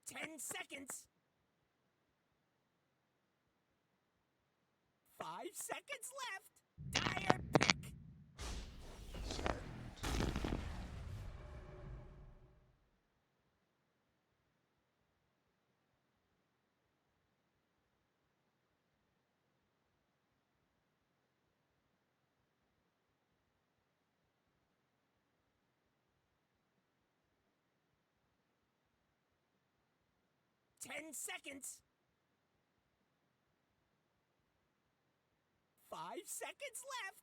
10 seconds. 5 seconds left. Dire pick. Ten seconds. 5 seconds left.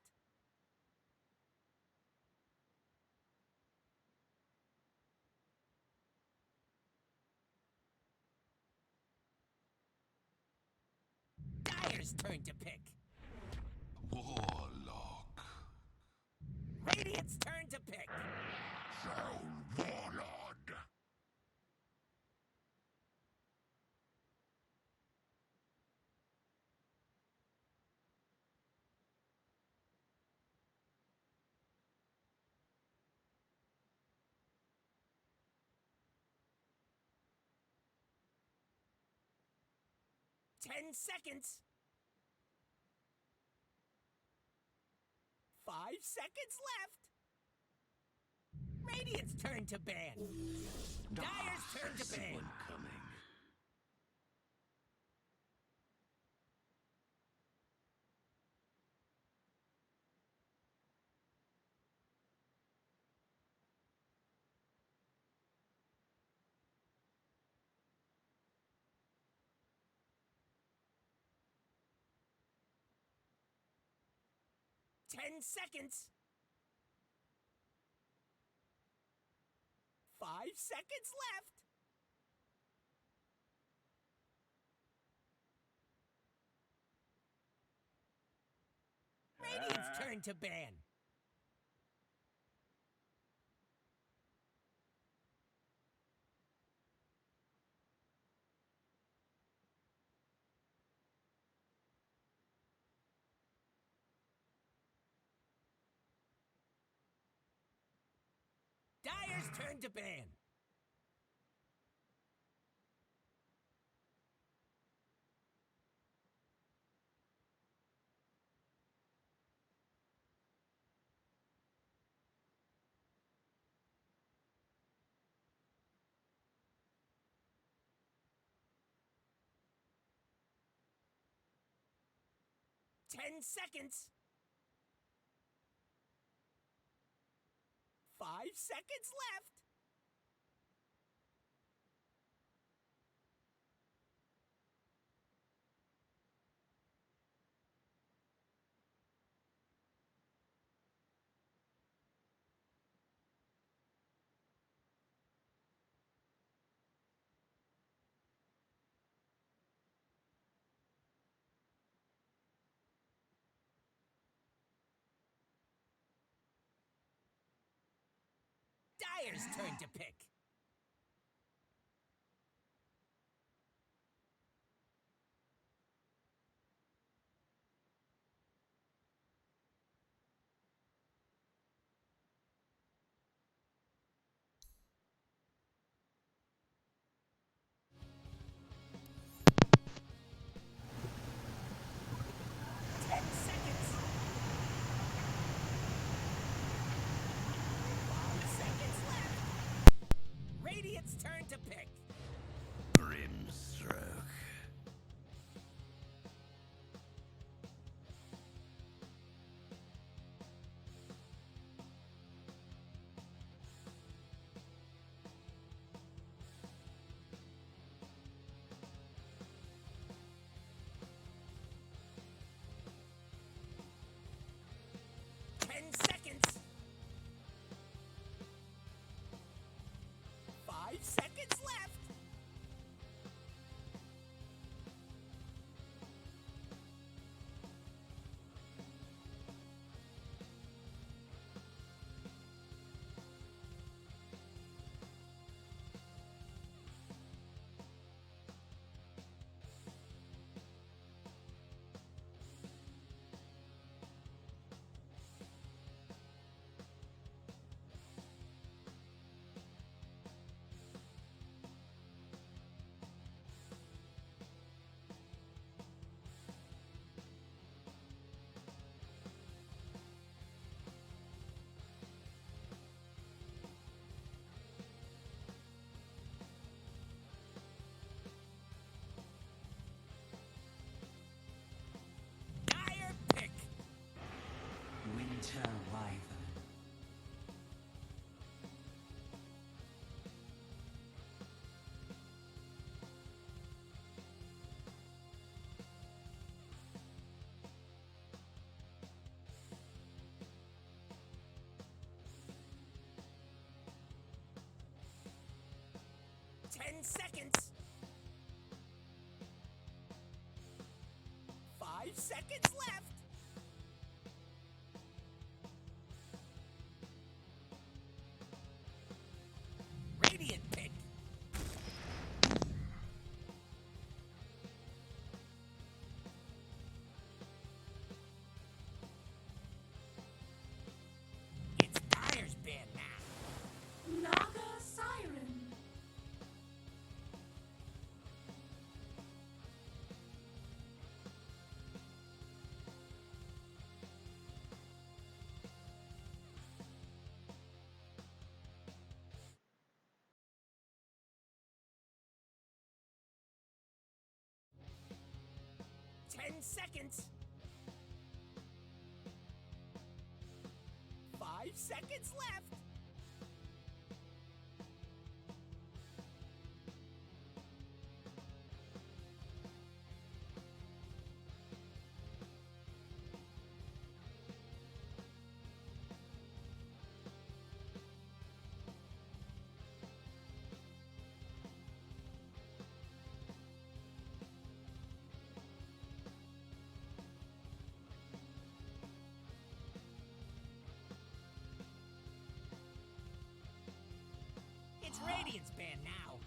Dire's turn to pick. Warlock. Radiant's turn to pick. Soul Warlord. 10 seconds. 5 seconds left. Radiant's turn to ban. Dire's turn to ban. Coming. 10 seconds. 5 seconds left. Radiant's turn to ban. Dire's turn to ban. Ten seconds. 5 seconds left. Dire's turn to pick. Enter Wyvern. Ten seconds. 5 seconds left. Radiant pick. It's Dire's ban now. Naga Siren. Ten seconds. 5 seconds left. It's Radiant's ban now.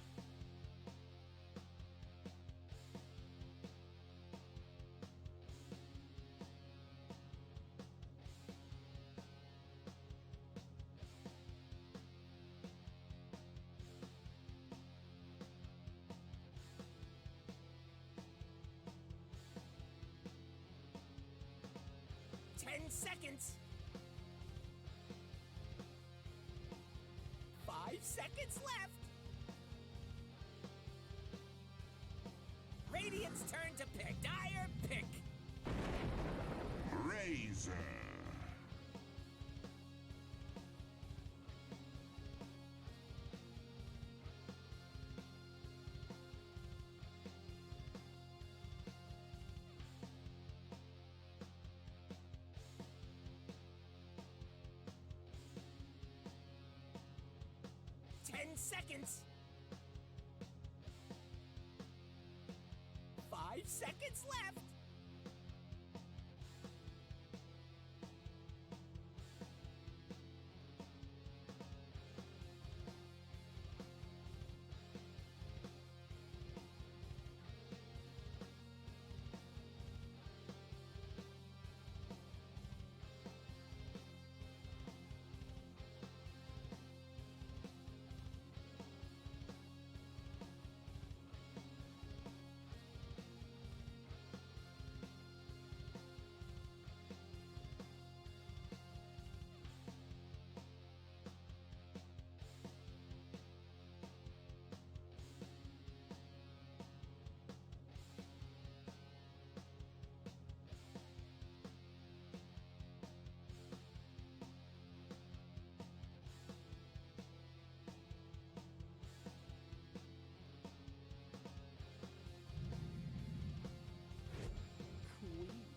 Ten seconds. 5 seconds left. Radiant's turn to pick. Dire pick. Razor. Ten seconds. 5 seconds left.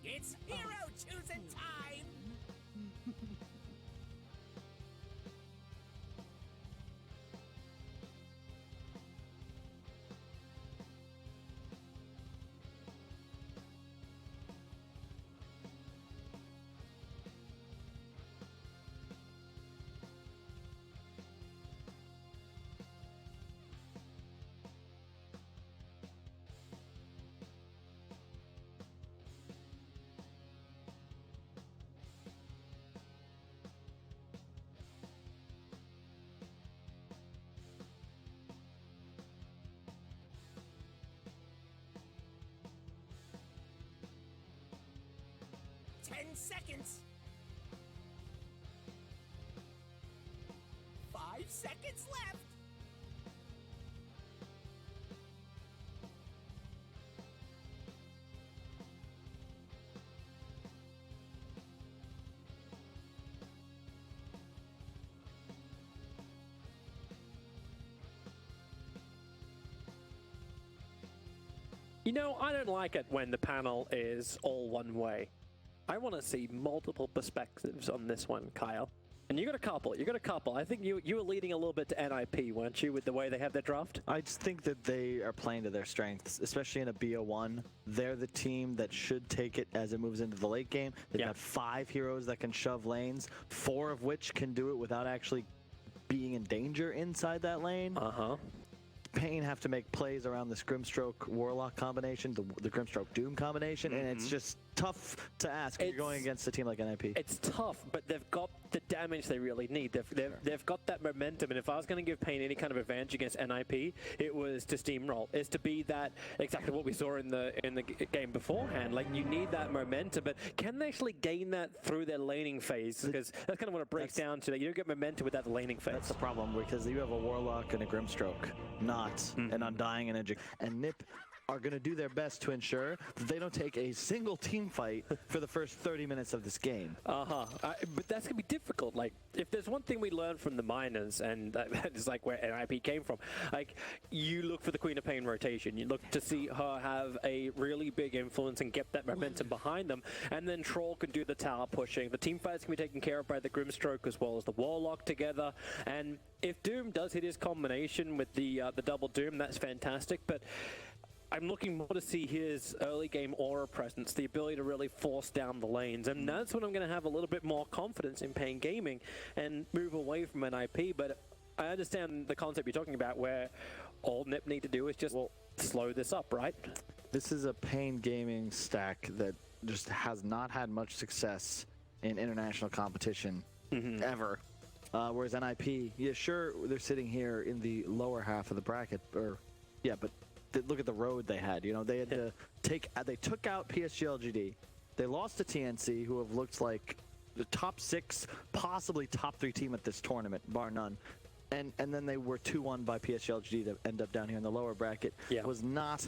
It's hero choosing time! Ten seconds. 5 seconds left. You know, I don't like it when the panel is all one way. I want to see multiple perspectives on this one, Kyle. And you got a couple. You got a couple. I think you were leading a little bit to NIP, weren't you, with the way they have their draft? I just think that they are playing to their strengths, especially in a BO1. They're the team that should take it as it moves into the late game. They've got 5 heroes that can shove lanes, 4 of which can do it without actually being in danger inside that lane. Pain have to make plays around this Grimstroke Warlock combination, the Grimstroke Doom combination, and it's just tough to ask if you're going against a team like NIP. It's tough, but they've got the damage they really need. They've got that momentum, and if I was going to give Pain any kind of advantage against NIP, it was to steamroll. It's to be that exactly what we saw in the game beforehand. Like, you need that momentum, but can they actually gain that through their laning phase? Because that's kind of what it breaks down to. That you don't get momentum without the laning phase. That's the problem, because you have a Warlock and a Grimstroke, not an Undying and Nip are going to do their best to ensure that they don't take a single team fight for the first 30 minutes of this game. But that's going to be difficult. Like, if there's one thing we learned from the minors, and that is like where NIP came from, like, you look for the Queen of Pain rotation. You look to see her have a really big influence and get that momentum behind them, and then Troll can do the tower pushing. The team fights can be taken care of by the Grimstroke as well as the Warlock together, and if Doom does hit his combination with the double Doom, that's fantastic, but I'm looking more to see his early game aura presence, the ability to really force down the lanes, and that's when I'm going to have a little bit more confidence in Pain Gaming and move away from NIP. But I understand the concept you're talking about, where all Nip need to do is just slow this up, right? This is a Pain Gaming stack that just has not had much success in international competition ever. Whereas NIP, yeah, sure, they're sitting here in the lower half of the bracket, but look at the road they had. You know, they had to they took out PSG-LGD. They lost to TNC, who have looked like the top 6, possibly top 3 team at this tournament, bar none. And then they were 2-1 by PSG-LGD to end up down here in the lower bracket. It was not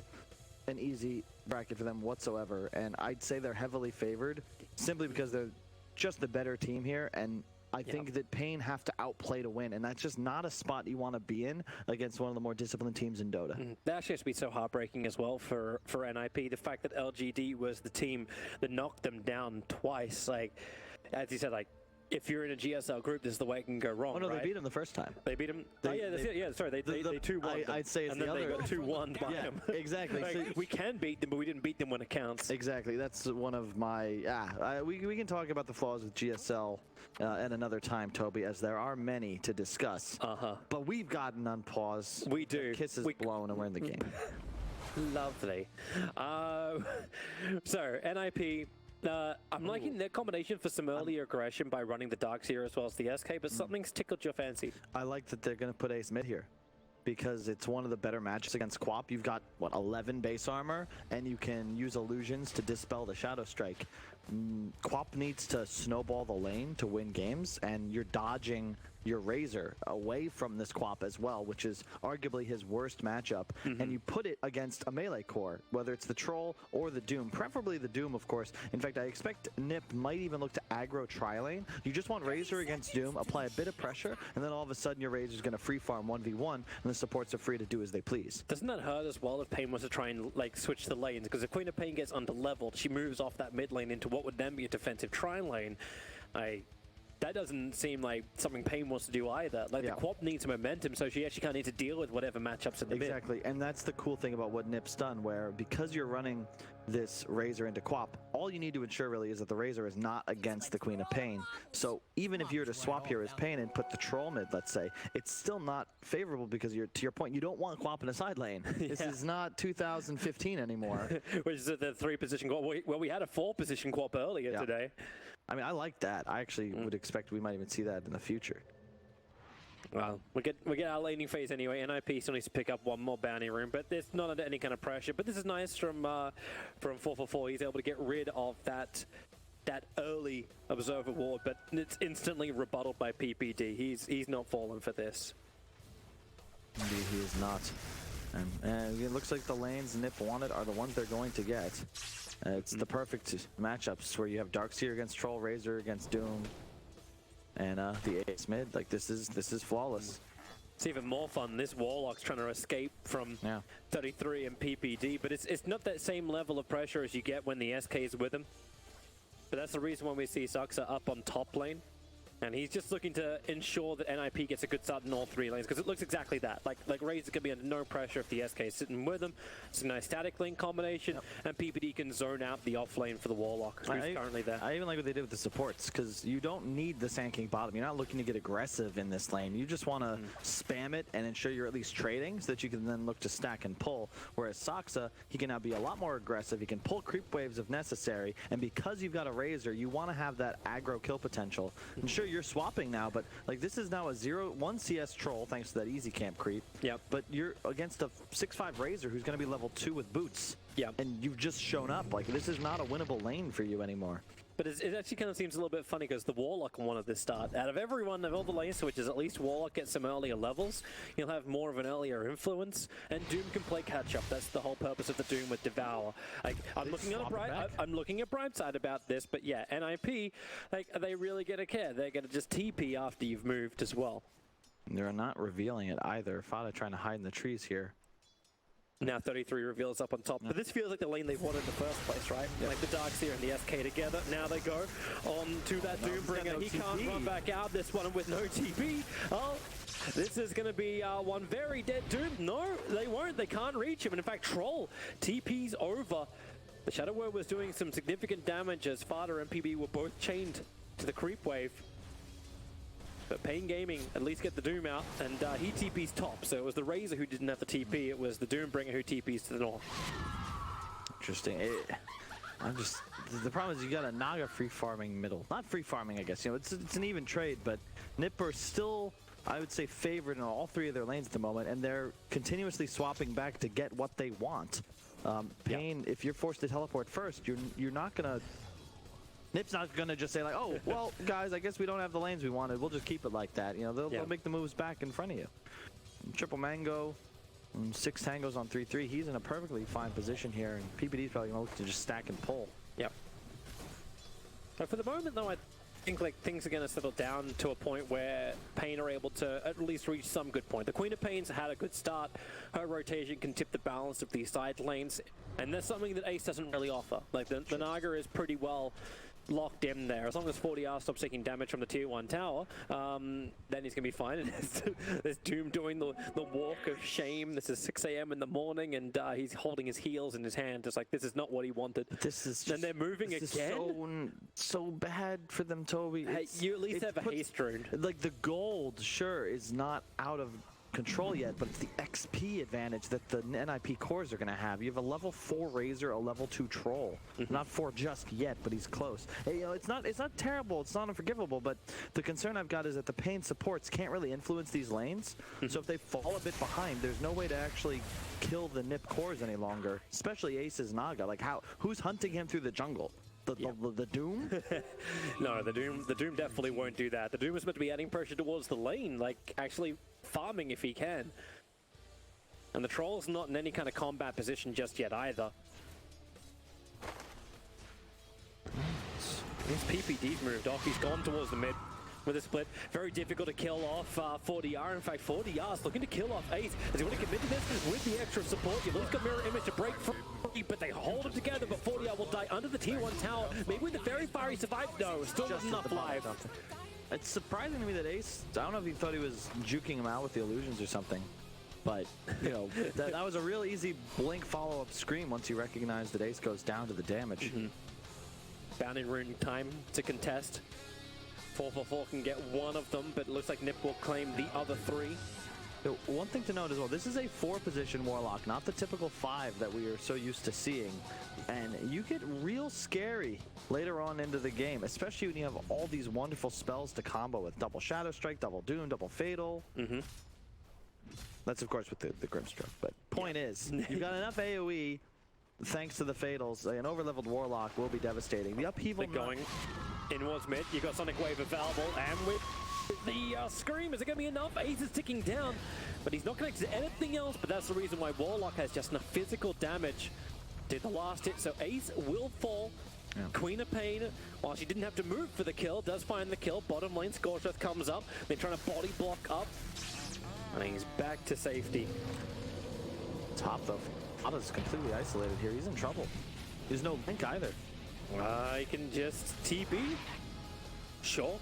an easy bracket for them whatsoever. And I'd say they're heavily favored simply because they're just the better team here. And I think that Pain have to outplay to win, and that's just not a spot you want to be in against one of the more disciplined teams in Dota. That actually has to be so heartbreaking as well for NIP. The fact that LGD was the team that knocked them down twice, like, as you said, like, if you're in a GSL group, this is the way it can go wrong. Oh no, right? they beat him the first time. They beat him. They 2-1. I'd say it's and the then other. They got 2-1 by him. Exactly. Like, So, we can beat them, but we didn't beat them when it counts. Exactly. That's one of my. We can talk about the flaws with GSL at another time, Toby, as there are many to discuss. But we've gotten on pause. We do. Kisses blown, and we're in the game. Lovely. So NIP. I'm liking their combination for some early aggression by running the Darks here as well as the SK, but something's tickled your fancy. I like that they're going to put Ace mid here, because it's one of the better matches against Quap. You've got, 11 base armor, and you can use illusions to dispel the Shadow Strike. Quap needs to snowball the lane to win games, and you're dodging your Razor away from this Quap as well, which is arguably his worst matchup, and you put it against a melee core, whether it's the Troll or the Doom, preferably the Doom, of course. In fact, I expect Nip might even look to aggro tri-lane. You just want Razor against Doom, apply a bit of pressure, and then all of a sudden your Razor's going to free farm 1v1, and the supports are free to do as they please. Doesn't that hurt as well if Pain was to try and switch the lanes? Because if Queen of Pain gets under-leveled, she moves off that mid lane into what would then be a defensive tri-lane. That doesn't seem like something Pain wants to do either. Like, the Quap needs momentum, so she actually kind of needs to deal with whatever matchups in the mid. Exactly, and that's the cool thing about what Nip's done, where because you're running this Razor into Quap, all you need to ensure really is that the Razor is not against the Queen of Pain. So even if you were to swap here as Pain and put the Troll mid, let's say, it's still not favorable, because to your point, you don't want Quap in a side lane. This is not 2015 anymore. Which is the 3-position Quap. Well, we had a 4-position Quap earlier today. I mean, I like that. I actually would expect we might even see that in the future. Well, we get our laning phase anyway. NIP still needs to pick up one more bounty room, but it's not under any kind of pressure. But this is nice from 444. He's able to get rid of that early Observer Ward, but it's instantly rebutted by PPD. He's not fallen for this. Indeed, he is not. And it looks like the lanes Nip wanted are the ones they're going to get. It's the perfect matchups where you have Darkseer against Troll, Razor against Doom, and the Ace mid. Like, this is flawless. It's even more fun. This Warlock's trying to escape from 33 and PPD, but it's not that same level of pressure as you get when the SK is with him. But that's the reason when we see Saxa up on top lane. And he's just looking to ensure that NIP gets a good start in all 3 lanes, because it looks exactly that. Like Razor can be under no pressure if the SK is sitting with him. It's a nice static lane combination, and PPD can zone out the off lane for the Warlock, who's currently there. I even like what they did with the supports, because you don't need the Sand King bottom. You're not looking to get aggressive in this lane. You just want to spam it and ensure you're at least trading, so that you can then look to stack and pull. Whereas Saxa, he can now be a lot more aggressive. He can pull creep waves if necessary, and because you've got a Razor, you want to have that aggro kill potential. And sure, you're swapping now, but like this is now a 0-1 CS troll thanks to that easy camp creep. Yep. But you're against a 6-5 Razor who's going to be level 2 with boots. Yep. And you've just shown up. Like this is not a winnable lane for you anymore. But it actually kind of seems a little bit funny because the Warlock wanted this start. Out of everyone, of all the lane switches, at least Warlock gets some earlier levels. He'll have more of an earlier influence, and Doom can play catch up. That's the whole purpose of the Doom with Devour. Like, I'm looking at bright side about this, but yeah, NIP, like, are they really gonna care? They're gonna just TP after you've moved as well. They're not revealing it either. Fada trying to hide in the trees here. Now 33 reveals up on top, but this feels like the lane they've wanted in the first place, right? Like the Darkseer and the SK together. Now they go on to that Doombringer. He can't run back out this one with no TP. Oh, this is going to be one very dead Doom. No, they won't. They can't reach him. And in fact, Troll TP's over. The Shadow Word was doing some significant damage as Fada and PB were both chained to the creep wave. But Pain Gaming at least get the Doom out, and he TP's top. So it was the Razor who didn't have the TP. It was the Doombringer who TP's to the north. Interesting. The problem is you got a Naga free farming middle. Not free farming, I guess. You know, it's an even trade, but Nipper still, I would say, favored in all 3 of their lanes at the moment, and they're continuously swapping back to get what they want. Pain, if you're forced to teleport first, you're not gonna. Nip's not going to just say like, oh, well, guys, I guess we don't have the lanes we wanted. We'll just keep it like that. You know, they'll make the moves back in front of you. Triple Mango, 6 tangos on 3-3. He's in a perfectly fine position here, and PPD's probably going to look to just stack and pull. Yep. But for the moment, though, I think like things are going to settle down to a point where Pain are able to at least reach some good point. The Queen of Pain's had a good start. Her rotation can tip the balance of these side lanes, and that's something that Ace doesn't really offer. Like the Naga is pretty well locked in there. As long as 40R stops taking damage from the tier 1 tower, then he's gonna be fine. And there's Doom doing the walk of shame. This is 6 AM in the morning, and he's holding his heels in his hand, just like this is not what he wanted. This is just, and they're moving again. So bad for them, Toby. Hey, you at least have a haste rune. Like the gold, sure, is not out of control yet, but it's the XP advantage that the NIP cores are going to have. You have a level 4 Razor, a level 2 Troll. Not 4 just yet, but he's close. Hey, you know, it's not terrible, it's not unforgivable, but the concern I've got is that the Pain supports can't really influence these lanes. So if they fall a bit behind, there's no way to actually kill the NIP cores any longer, especially Ace's Naga. Like who's hunting him through the jungle? The Doom? No, the Doom definitely won't do that. The Doom is meant to be adding pressure towards the lane, like actually farming if he can. And the Troll's not in any kind of combat position just yet either. His PPD's moved off. He's gone towards the mid with a split. Very difficult to kill off 40R. In fact, 40R's looking to kill off Ace. Does he want to commit to this? With the extra support, you've at least got Mirror Image to break free, but they hold him together, but 40R will die under the tier 1 tower. Maybe with the very far he survived. No, still not enough life. It's surprising to me that Ace, I don't know if he thought he was juking him out with the illusions or something, but, you know, that was a real easy blink follow-up scream once you recognize that Ace goes down to the damage. Bounding rune time to contest. 444 can get one of them, but it looks like Nip will claim the other 3. So one thing to note as well, this is a 4-position Warlock, not the typical 5 that we are so used to seeing. And you get real scary later on into the game, especially when you have all these wonderful spells to combo with. Double Shadow Strike, double Doom, double Fatal. That's, of course, with the Grimstroke. But point is, you've got enough AoE, thanks to the Fatals. An over-leveled Warlock will be devastating. The upheaval... They're going inwards mid. You've got Sonic Wave available, and with the Scream, is it going to be enough? Ace is ticking down, but he's not connected to anything else, but that's the reason why Warlock has just enough physical damage. Did the last hit, so Ace will fall. Yeah. Queen of Pain, while she didn't have to move for the kill, does find the kill. Bottom lane, Scorched Earth comes up. They're trying to body block up. And he's back to safety. Top though. Otto's completely isolated here. He's in trouble. There's no link either. I can just TP. Sure.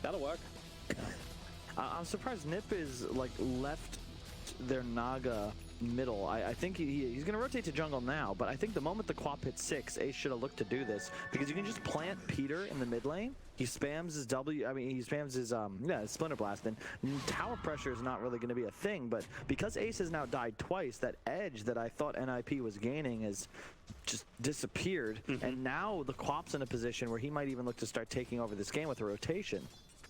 That'll work. I'm surprised Nip is like left their Naga middle. I think he's going to rotate to jungle now, but I think the moment the Quap hits 6, Ace should have looked to do this because you can just plant Peter in the mid lane. He spams his he spams his Splinter Blast, and tower pressure is not really going to be a thing, but because Ace has now died twice, that edge that I thought NIP was gaining has just disappeared, and now the Quap's in a position where he might even look to start taking over this game with a rotation.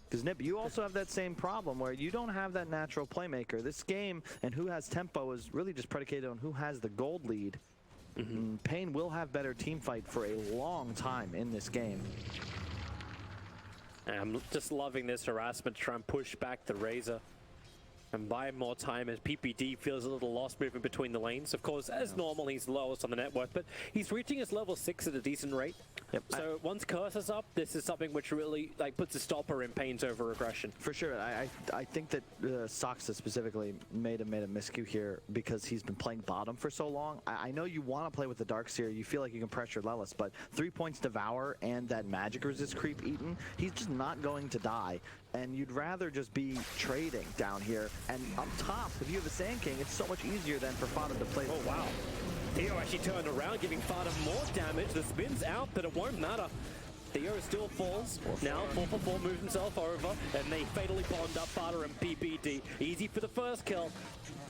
Because Nip, you also have that same problem where you don't have that natural playmaker. This game and who has tempo is really just predicated on who has the gold lead. Pain will have better team fight for a long time in this game. I'm just loving this harassment to try and push back the Razor and buy more time as PPD feels a little lost moving between the lanes. Of course, as normal, he's lowest on the net worth, but he's reaching his level 6 at a decent rate. Yep. So once Curse is up, this is something which really puts a stopper in Pain's over aggression. For sure. I think that Soxa specifically made a miscue here because he's been playing bottom for so long. I know you want to play with the Darkseer. You feel like you can pressure Lelis, but 3 points Devour and that magic resist creep eaten, he's just not going to die. And you'd rather just be trading down here. And up top, if you have a Sand King, it's so much easier than for Fada to play. Oh, wow. Theo actually turned around, giving Fada more damage. The spin's out, but it won't matter. Theo still falls. Now 4-for-4 moves himself over, and they fatally bond up Fada and PPD. Easy for the first kill.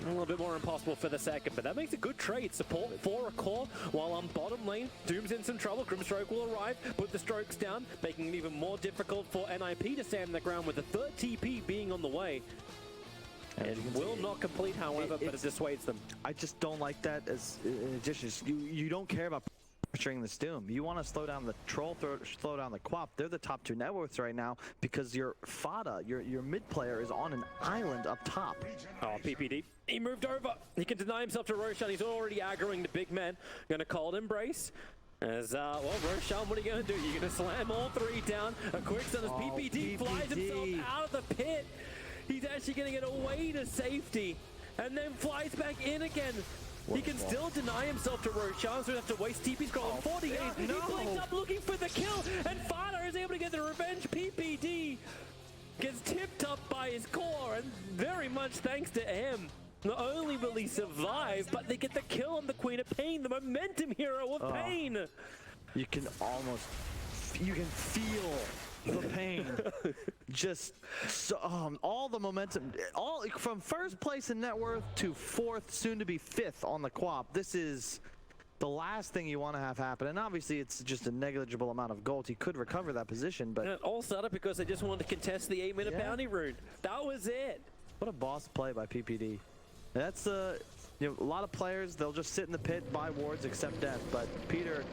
A little bit more impossible for the second, but that makes a good trade. Support for a core, while on bottom lane, Doom's in some trouble. Grimstroke will arrive, put the strokes down, making it even more difficult for NIP to stand the ground with the third TP being on the way. It will not complete, however, but it dissuades them. I just don't like that. As in addition, you don't care about pressuring this Doom. You want to slow down the Troll, slow down the Quap. They're the top 2 net worths right now because your Fada, your mid player, is on an island up top. Oh, PPD. He moved over. He can deny himself to Roshan. He's already aggroing the big man. Gonna call it Embrace. As, well, Roshan, what are you gonna do? You're gonna slam all 3 down. A quick stun as PPD flies himself out of the pit. He's actually gonna get away to safety and then flies back in again. He can still deny himself to Roshan, so we have to waste TP scroll on 48. He blinks up looking for the kill, and Fada is able to get the revenge. PPD gets tipped up by his core, and very much thanks to him. Not only will he survive, but they get the kill on the Queen of Pain, the momentum hero of Pain. You can feel the pain. Just so, all the momentum, all from first place in net worth to 4th, soon to be 5th on the Quap. This is the last thing you want to have happen, and obviously it's just a negligible amount of gold. He could recover that position, but and it all started because they just wanted to contest the 8-minute bounty rune. That was it. What a boss play by PPD. That's a lot of players, they'll just sit in the pit, buy wards, accept death, but Peter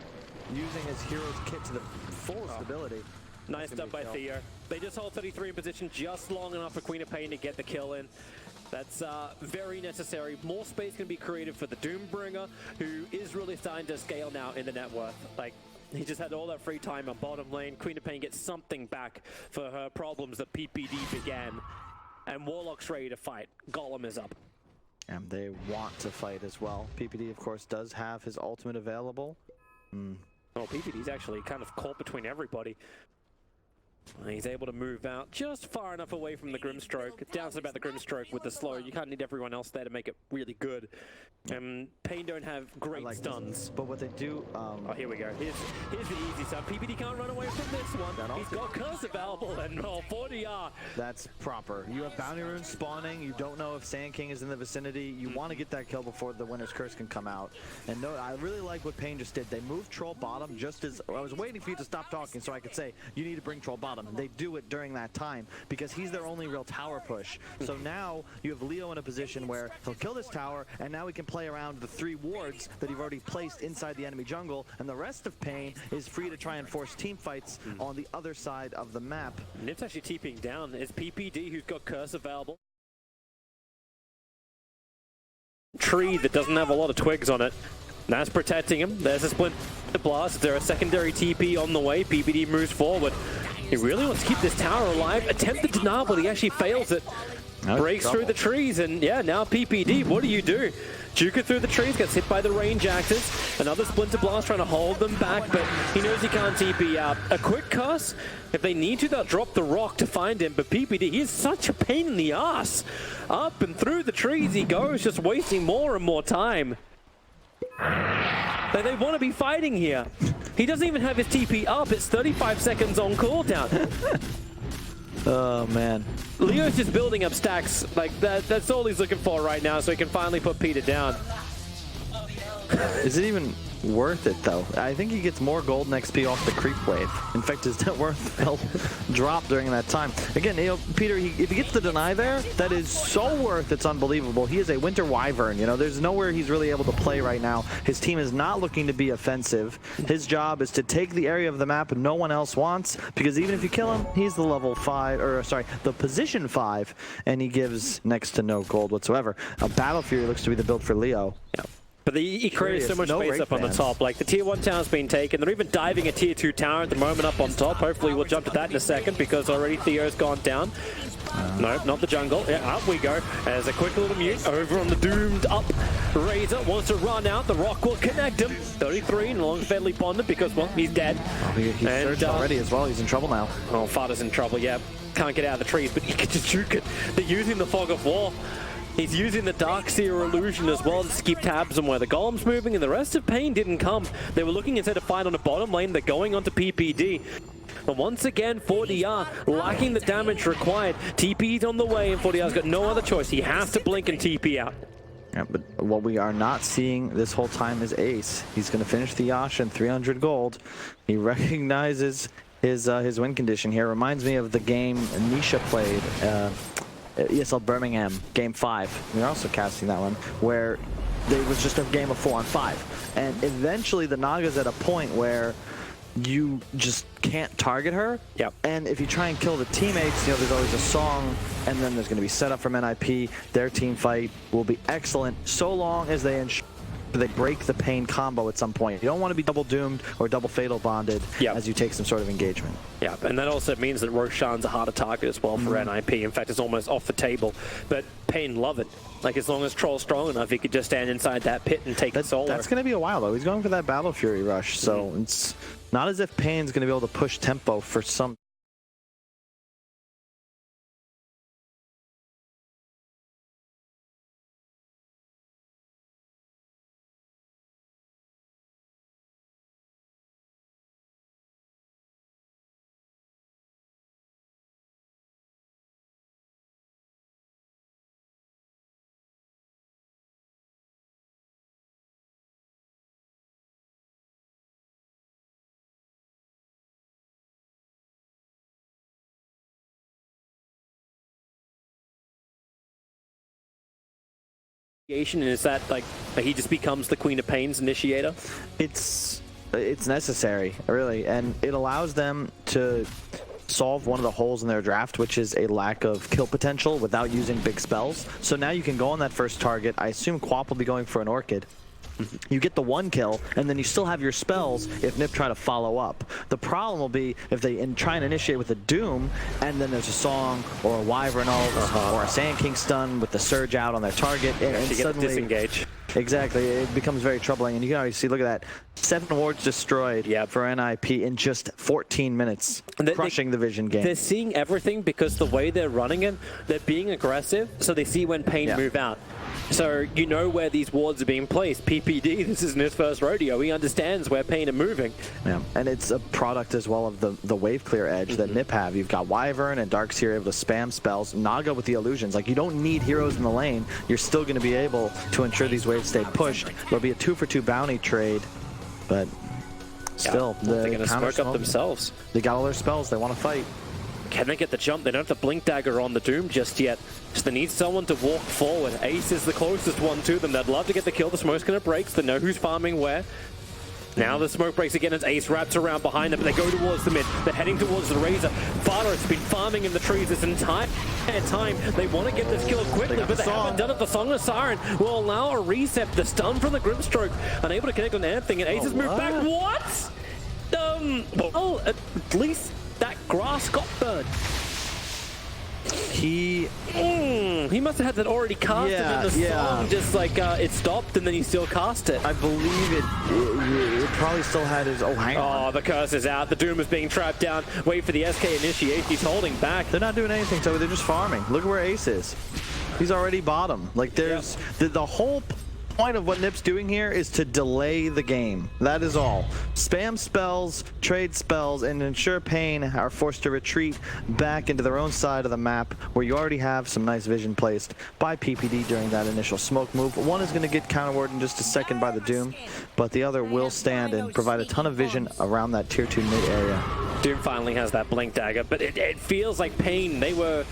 using his hero's kit to the fullest ability. Nice done by Theo. They just hold 33 in position just long enough for Queen of Pain to get the kill in. That's very necessary. More space can be created for the Doombringer, who is really starting to scale now in the net worth. Like, he just had all that free time on bottom lane. Queen of Pain gets something back for her problems that PPD began. And Warlock's ready to fight. Golem is up. And they want to fight as well. PPD, of course, does have his ultimate available. Oh, PPD's actually kind of caught between everybody. He's able to move out just far enough away from the Grimstroke. It's down to about the Grimstroke with the slow. You can't need everyone else there to make it really good. Pain don't have great stuns. But what they do... oh, here we go. Here's the easy stuff. PPD can't run away from this one. He's got Curse available, and 40R. That's proper. You have Bounty Runes spawning. You don't know if Sand King is in the vicinity. You want to get that kill before the Winter's Curse can come out. And no, I really like what Pain just did. They moved Troll bottom just as... I was waiting for you to stop talking so I could say, you need to bring Troll bottom. They do it during that time because he's their only real tower push. So now you have Leo in a position where he'll kill this tower, and now we can play around the 3 wards that you've already placed inside the enemy jungle, and the rest of Pain is free to try and force team fights on the other side of the map. Nip's actually TPing down. It's PPD who's got Curse available. Tree that doesn't have a lot of twigs on it. That's protecting him. There's a Splinter Blast. Is there a secondary TP on the way? PPD moves forward. He really wants to keep this tower alive. Attempted denial, but he actually fails it. breaks through the trees, and yeah, now PPD, what do you do? Juker through the trees, gets hit by the range axes. Another Splinter Blast trying to hold them back, but he knows he can't TP out. A quick cuss, if they need to, they'll drop the rock to find him, but PPD, he is such a pain in the ass. Up and through the trees he goes, just wasting more and more time. They want to be fighting here. He doesn't even have his TP up, it's 35 seconds on cooldown. Oh, man. Leo's just building up stacks. Like, that's all he's looking for right now, so he can finally put Peter down. Is it even worth it, though? I think he gets more gold and XP off the creep wave. In fact, his net worth will drop during that time. Again, you know, Peter, if he gets the deny there, that is so worth it's unbelievable. He is a Winter Wyvern. You know, there's nowhere he's really able to play right now. His team is not looking to be offensive. His job is to take the area of the map no one else wants, because even if you kill him, he's the level 5, or sorry, the position 5, and he gives next to no gold whatsoever. Battle Fury looks to be the build for Leo. Yeah. But he created so much space up on the top. Like, the tier 1 tower's been taken. They're even diving a tier 2 tower at the moment up on top. Hopefully we'll jump to that in a second, because already Theo's gone down. No, not the jungle. Yeah, up we go. There's a quick little mute over on the doomed up. Razor wants to run out. The rock will connect him. 33, no longer fairly bonded because, well, he's dead. Oh, he's surged already as well. He's in trouble now. Oh, Fada's in trouble, yeah. Can't get out of the trees, but he can just juke it. They're using the Fog of War. He's using the Darkseer illusion as well to keep tabs on where the Golem's moving, and the rest of Pain didn't come. They were looking instead to fight on the bottom lane. They're going onto PPD. But once again, 40R lacking the damage required. TP's on the way, and 40R's got no other choice. He has to blink and TP out. Yeah, but what we are not seeing this whole time is Ace. He's going to finish the Yash and 300 gold. He recognizes his win condition here. Reminds me of the game Nisha played. ESL Birmingham, game 5. We're also casting that one, where it was just a game of 4-on-5. And eventually the Naga's at a point where you just can't target her. Yep. And if you try and kill the teammates, you know, there's always a song, and then there's going to be setup from NIP. Their team fight will be excellent so long as they ensure they break the Pain combo at some point. You don't want to be double doomed or double fatal bonded as you take some sort of engagement. Yeah, and that also means that Roshan's a harder target as well for NIP. In fact, it's almost off the table. But Pain love it. Like, as long as Troll's strong enough, he could just stand inside that pit and take the solo. That's going to be a while, though. He's going for that Battle Fury rush, so it's not as if Pain's going to be able to push tempo for some... And is that like he just becomes the Queen of Pain's initiator? It's necessary, really, and it allows them to solve one of the holes in their draft, which is a lack of kill potential without using big spells. So now you can go on that first target. I assume Quap will be going for an Orchid. You get the 1 kill, and then you still have your spells if Nip try to follow up. The problem will be if they try and initiate with a Doom, and then there's a Song, or a Wyvern ult, or a Sand King stun with the Surge out on their target, and suddenly... disengage. Exactly, it becomes very troubling, and you can already see, look at that, 7 wards destroyed for NIP in just 14 minutes, crushing the Vision game. They're seeing everything because the way they're running it, they're being aggressive, so they see when Pain move out. So you know where these wards are being placed. PPD, this isn't his first rodeo. He understands where Pain are moving. Yeah, and it's a product as well of the wave clear edge that Nip have. You've got Wyvern and Darkseer able to spam spells. Naga with the illusions. Like, you don't need heroes in the lane. You're still going to be able to ensure these waves stay pushed. There'll be a 2-for-2 bounty trade, but still, they're going to smoke up themselves. They got all their spells. They want to fight. Can they get the jump? They don't have the Blink Dagger on the Doom just yet. So they need someone to walk forward. Ace is the closest one to them. They'd love to get the kill. The smoke's going to break, so they know who's farming where. Now the smoke breaks again as Ace wraps around behind them, but they go towards the mid. They're heading towards the Razor. Fada has been farming in the trees this entire time. They want to get this kill quickly, but they haven't done it. The Song of Siren will allow a reset. The stun from the Grimstroke, unable to connect on anything, and Ace has moved back. What? Well, at least that grass got burned. He He must have had that already casted in the song, just like it stopped and then he still cast it. I believe it probably still had his... Oh, hang on. Oh, the curse is out. The Doom is being trapped down. Wait for the SK initiate. He's holding back. They're not doing anything, so they're just farming. Look at where Ace is. He's already bottom. Like, there's... The whole point of what Nip's doing here is to delay the game. That is all. Spam spells, trade spells, and ensure Pain are forced to retreat back into their own side of the map where you already have some nice vision placed by PPD during that initial smoke move. One is going to get counterward in just a second by the Doom, but the other will stand and provide a ton of vision around that tier 2 mid area. Doom finally has that blink dagger, but it feels like Pain, they were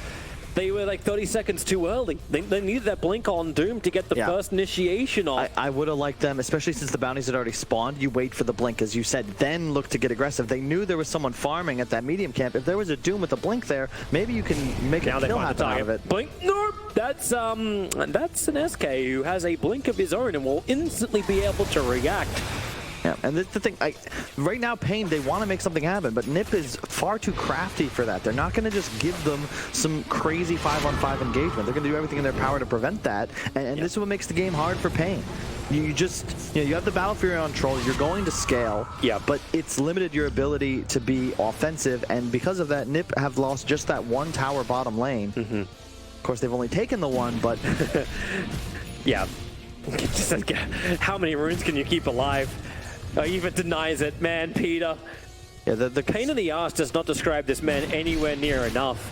like 30 seconds too early. They needed that blink on Doom to get the first initiation off. I would have liked them, especially since the bounties had already spawned. You wait for the blink, as you said, then look to get aggressive. They knew there was someone farming at that medium camp. If there was a Doom with a blink there, maybe you can make a kill happen out of it. Blink? Nope. That's an SK who has a blink of his own and will instantly be able to react. Yeah, and that's the thing, right now, Pain, they want to make something happen, but Nip is far too crafty for that. They're not going to just give them some crazy 5-on-5 engagement. They're going to do everything in their power to prevent that, and this is what makes the game hard for Pain. You just, you have the Battle Fury on Troll, you're going to scale, but it's limited your ability to be offensive, and because of that, Nip have lost just that one tower bottom lane. Of course, they've only taken the one, but... Yeah. Just like, how many runes can you keep alive? Even denies it, man, Peter. Yeah, the pain in the ass does not describe this man anywhere near enough.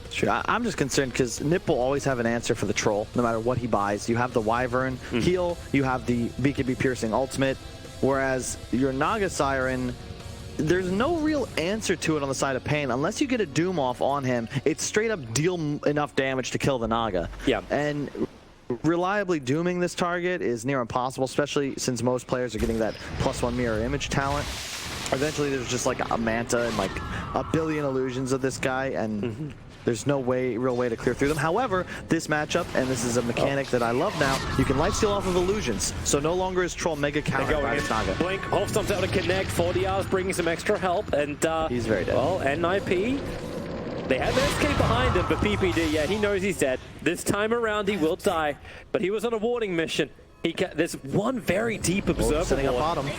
Sure, I'm just concerned because Nip will always have an answer for the troll, no matter what he buys. You have the Wyvern heal, you have the BKB piercing ultimate, whereas your Naga Siren, there's no real answer to it on the side of Pain. Unless you get a Doom off on him, it's straight up deal enough damage to kill the Naga. Yeah. And reliably dooming this target is near impossible, especially since most players are getting that +1 mirror image talent. Eventually there's just like a Manta and like a billion illusions of this guy, and there's no real way to clear through them. However, this matchup, and this is a mechanic that I love now, you can lifesteal off of illusions. So no longer is Troll mega countered by this Naga. Blink, Holstom's out to connect, 40 hours bringing some extra help, and he's very dead. Well, NIP, they have SK behind him, but PPD, yeah, he knows he's dead. This time around, he will die, but he was on a warding mission. There's one very deep observer setting up bottom.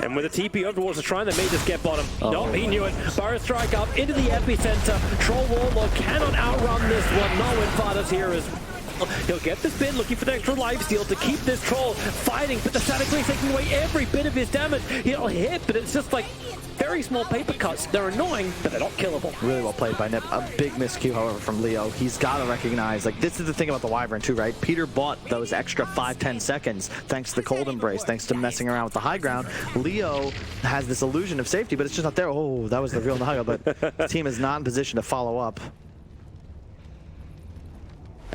And with a TP overwards to try, they may just get bottom. Nope, he knew it. Burrow strike up into the epicenter. Troll Warlord cannot outrun this one. No one Fada's here as well. He'll get the spin, looking for the extra lifesteal to keep this Troll fighting, but the Static Wave taking away every bit of his damage. He'll hit, but it's just like very small paper cuts. They're annoying, but they're not killable. Really well played by Nip. A big miscue, however, from Leo. He's got to recognize, like, this is the thing about the Wyvern too, right? Peter bought those extra 5-10 seconds thanks to the Cold Embrace, thanks to messing around with the high ground. Leo has this illusion of safety, but it's just not there. Oh, that was the real Naga, but the team is not in position to follow up.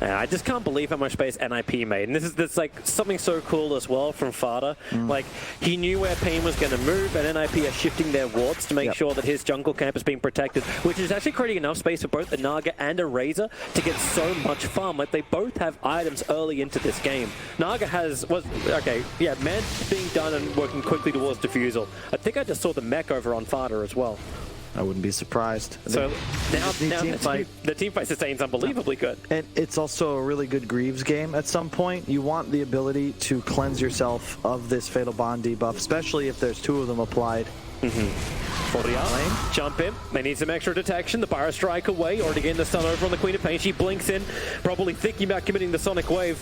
I just can't believe how much space NIP made. And this is like something so cool as well from Fada. Like, he knew where Pain was going to move, and NIP are shifting their wards to make sure that his jungle camp is being protected, which is actually creating enough space for both a Naga and a Razor to get so much farm. Like, they both have items early into this game. Naga man being done and working quickly towards Diffusal. I think I just saw the mech over on Fada as well. I wouldn't be surprised. So now the team fight sustains unbelievably good. And it's also a really good Greaves game at some point. You want the ability to cleanse yourself of this Fatal Bond debuff, especially if there's two of them applied. 40 out lane, jump in. They need some extra detection. The Pyro Strike away, already getting the stun over on the Queen of Pain. She blinks in, probably thinking about committing the Sonic Wave.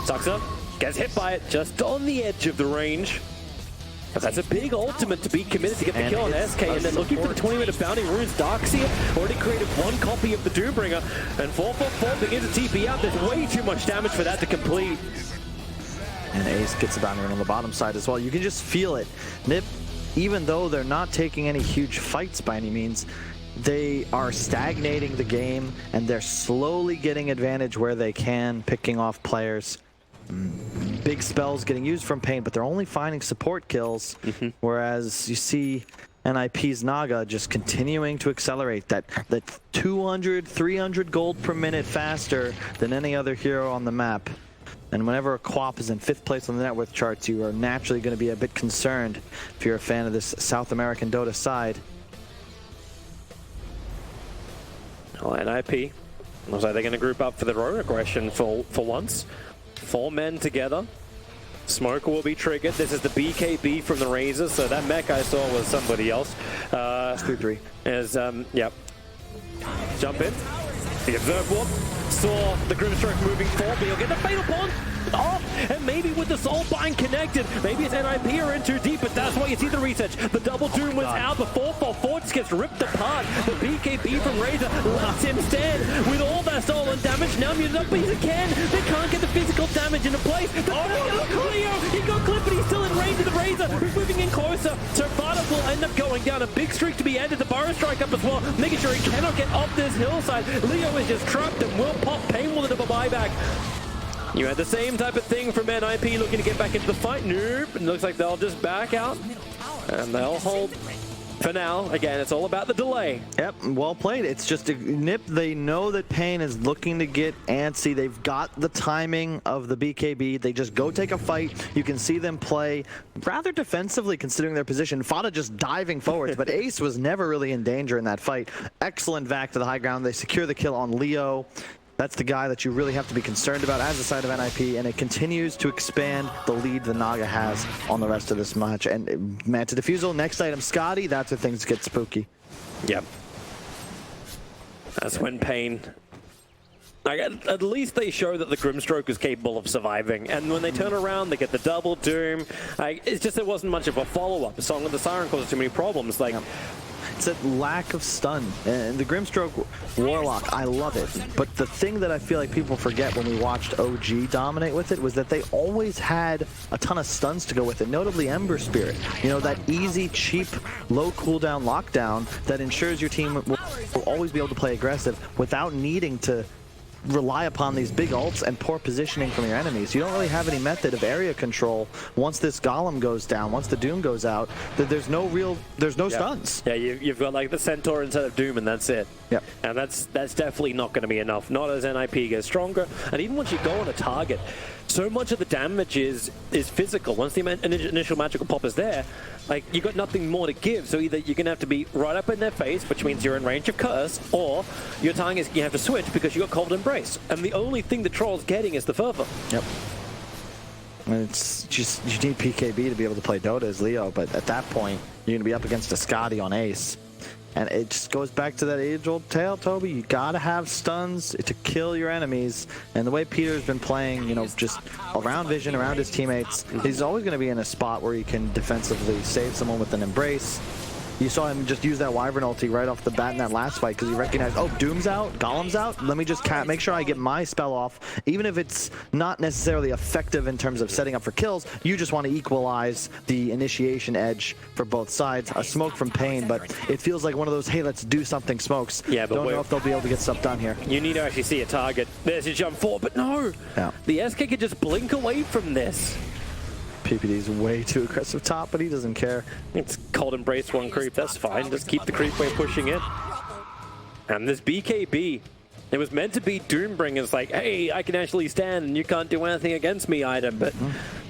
Sucks up, gets hit by it, just on the edge of the range. But that's a big ultimate to be committed to get the kill on SK, and then looking for the 20-minute bounty runes. Darkseer already created one copy of the Doombringer, and 444 begins to TP out. There's way too much damage for that to complete. And Ace gets a bounty rune on the bottom side as well. You can just feel it. Nip, even though they're not taking any huge fights by any means, they are stagnating the game, and they're slowly getting advantage where they can, picking off players. Big spells getting used from Pain, but they're only finding support kills, whereas you see NIP's Naga just continuing to accelerate that 200, 300 gold per minute faster than any other hero on the map. And whenever a Quap is in 5th place on the net worth charts, you are naturally going to be a bit concerned if you're a fan of this South American Dota side. Oh, NIP. Looks like they're going to group up for their own aggression for once. 4 men together. Smoke will be triggered. This is the BKB from the Razor, so that mech I saw was somebody else. 3-3. Yep. Jump in. The Observe Warp saw the Grimstroke moving forward, but you'll get the Fatal Bond off, and maybe with the Soul Bind connected, maybe it's NIP are in too deep, but that's why you see the research. The double Doom was out before, Fall just gets ripped apart. The BKB from Razor lets him stand with all that stolen damage. Now muted up, but he's again. They can't get the physical damage into place. Leo, he got clipped, but he's still in range of the Razor, who's moving in closer. So Vada will end up going down. A big streak to be ended. The Burrow strike up as well, making sure he cannot get off this hillside. Leo is just trapped and will pop Pain with a buyback. You had the same type of thing from NIP looking to get back into the fight. Nope. It looks like they'll just back out and they'll hold for now. Again, it's all about the delay. Yep, well played. It's just a nip. They know that Pain is looking to get antsy. They've got the timing of the BKB. They just go take a fight. You can see them play rather defensively considering their position. Fada just diving forwards, but Ace was never really in danger in that fight. Excellent vac to the high ground. They secure the kill on Leo. That's the guy that you really have to be concerned about as a side of NIP, and it continues to expand the lead the Naga has on the rest of this match. And Manta Defusal, next item, Scotty, that's where things get spooky. Yep. That's when Pain... At least they show that the Grimstroke is capable of surviving, and when they turn around, they get the double Doom. It's just there wasn't much of a follow-up. Song of the Siren caused too many problems. It's a lack of stun, and the Grimstroke Warlock, I love it. But the thing that I feel like people forget when we watched OG dominate with it was that they always had a ton of stuns to go with it, notably Ember Spirit. You know, that easy, cheap, low cooldown lockdown that ensures your team will always be able to play aggressive without needing to rely upon these big ults and poor positioning from your enemies. You don't really have any method of area control once this Golem goes down, once the Doom goes out. There's no stuns. Yeah, you've got like the Centaur instead of Doom, and that's it. Yep. And that's definitely not going to be enough. Not as NIP gets stronger, and even once you go on a target, so much of the damage is physical. Once the initial magical pop is there, like, you got nothing more to give. So either you're going to have to be right up in their face, which means you're in range of Curse, or your target is you have to switch because you got Cold Embrace. And the only thing the Troll's getting is the fervor. Yep. And it's just, you need PKB to be able to play Dota as Leo, but at that point, you're going to be up against a Scotty on Ace. And it just goes back to that age-old tale, Toby. You gotta have stuns to kill your enemies. And the way Peter's been playing, you know, just around Vision, around his teammates, he's always gonna be in a spot where he can defensively save someone with an embrace. You saw him just use that Wyvern ulti right off the bat in that last fight because he recognized, oh, Doom's out, Golem's out. Let me just make sure I get my spell off. Even if it's not necessarily effective in terms of setting up for kills, you just want to equalize the initiation edge for both sides. A smoke from Pain, but it feels like one of those, hey, let's do something smokes. Yeah, but don't know if they'll be able to get stuff done here. You need to actually see a target. There's your jump forward, but no. Yeah. The SK could just blink away from this. PPD's way too aggressive top, but he doesn't care. It's Cold Embrace one creep, that's fine. Just keep the creep wave pushing it. And this BKB, it was meant to be Doombringer's like, hey, I can actually stand and you can't do anything against me item, but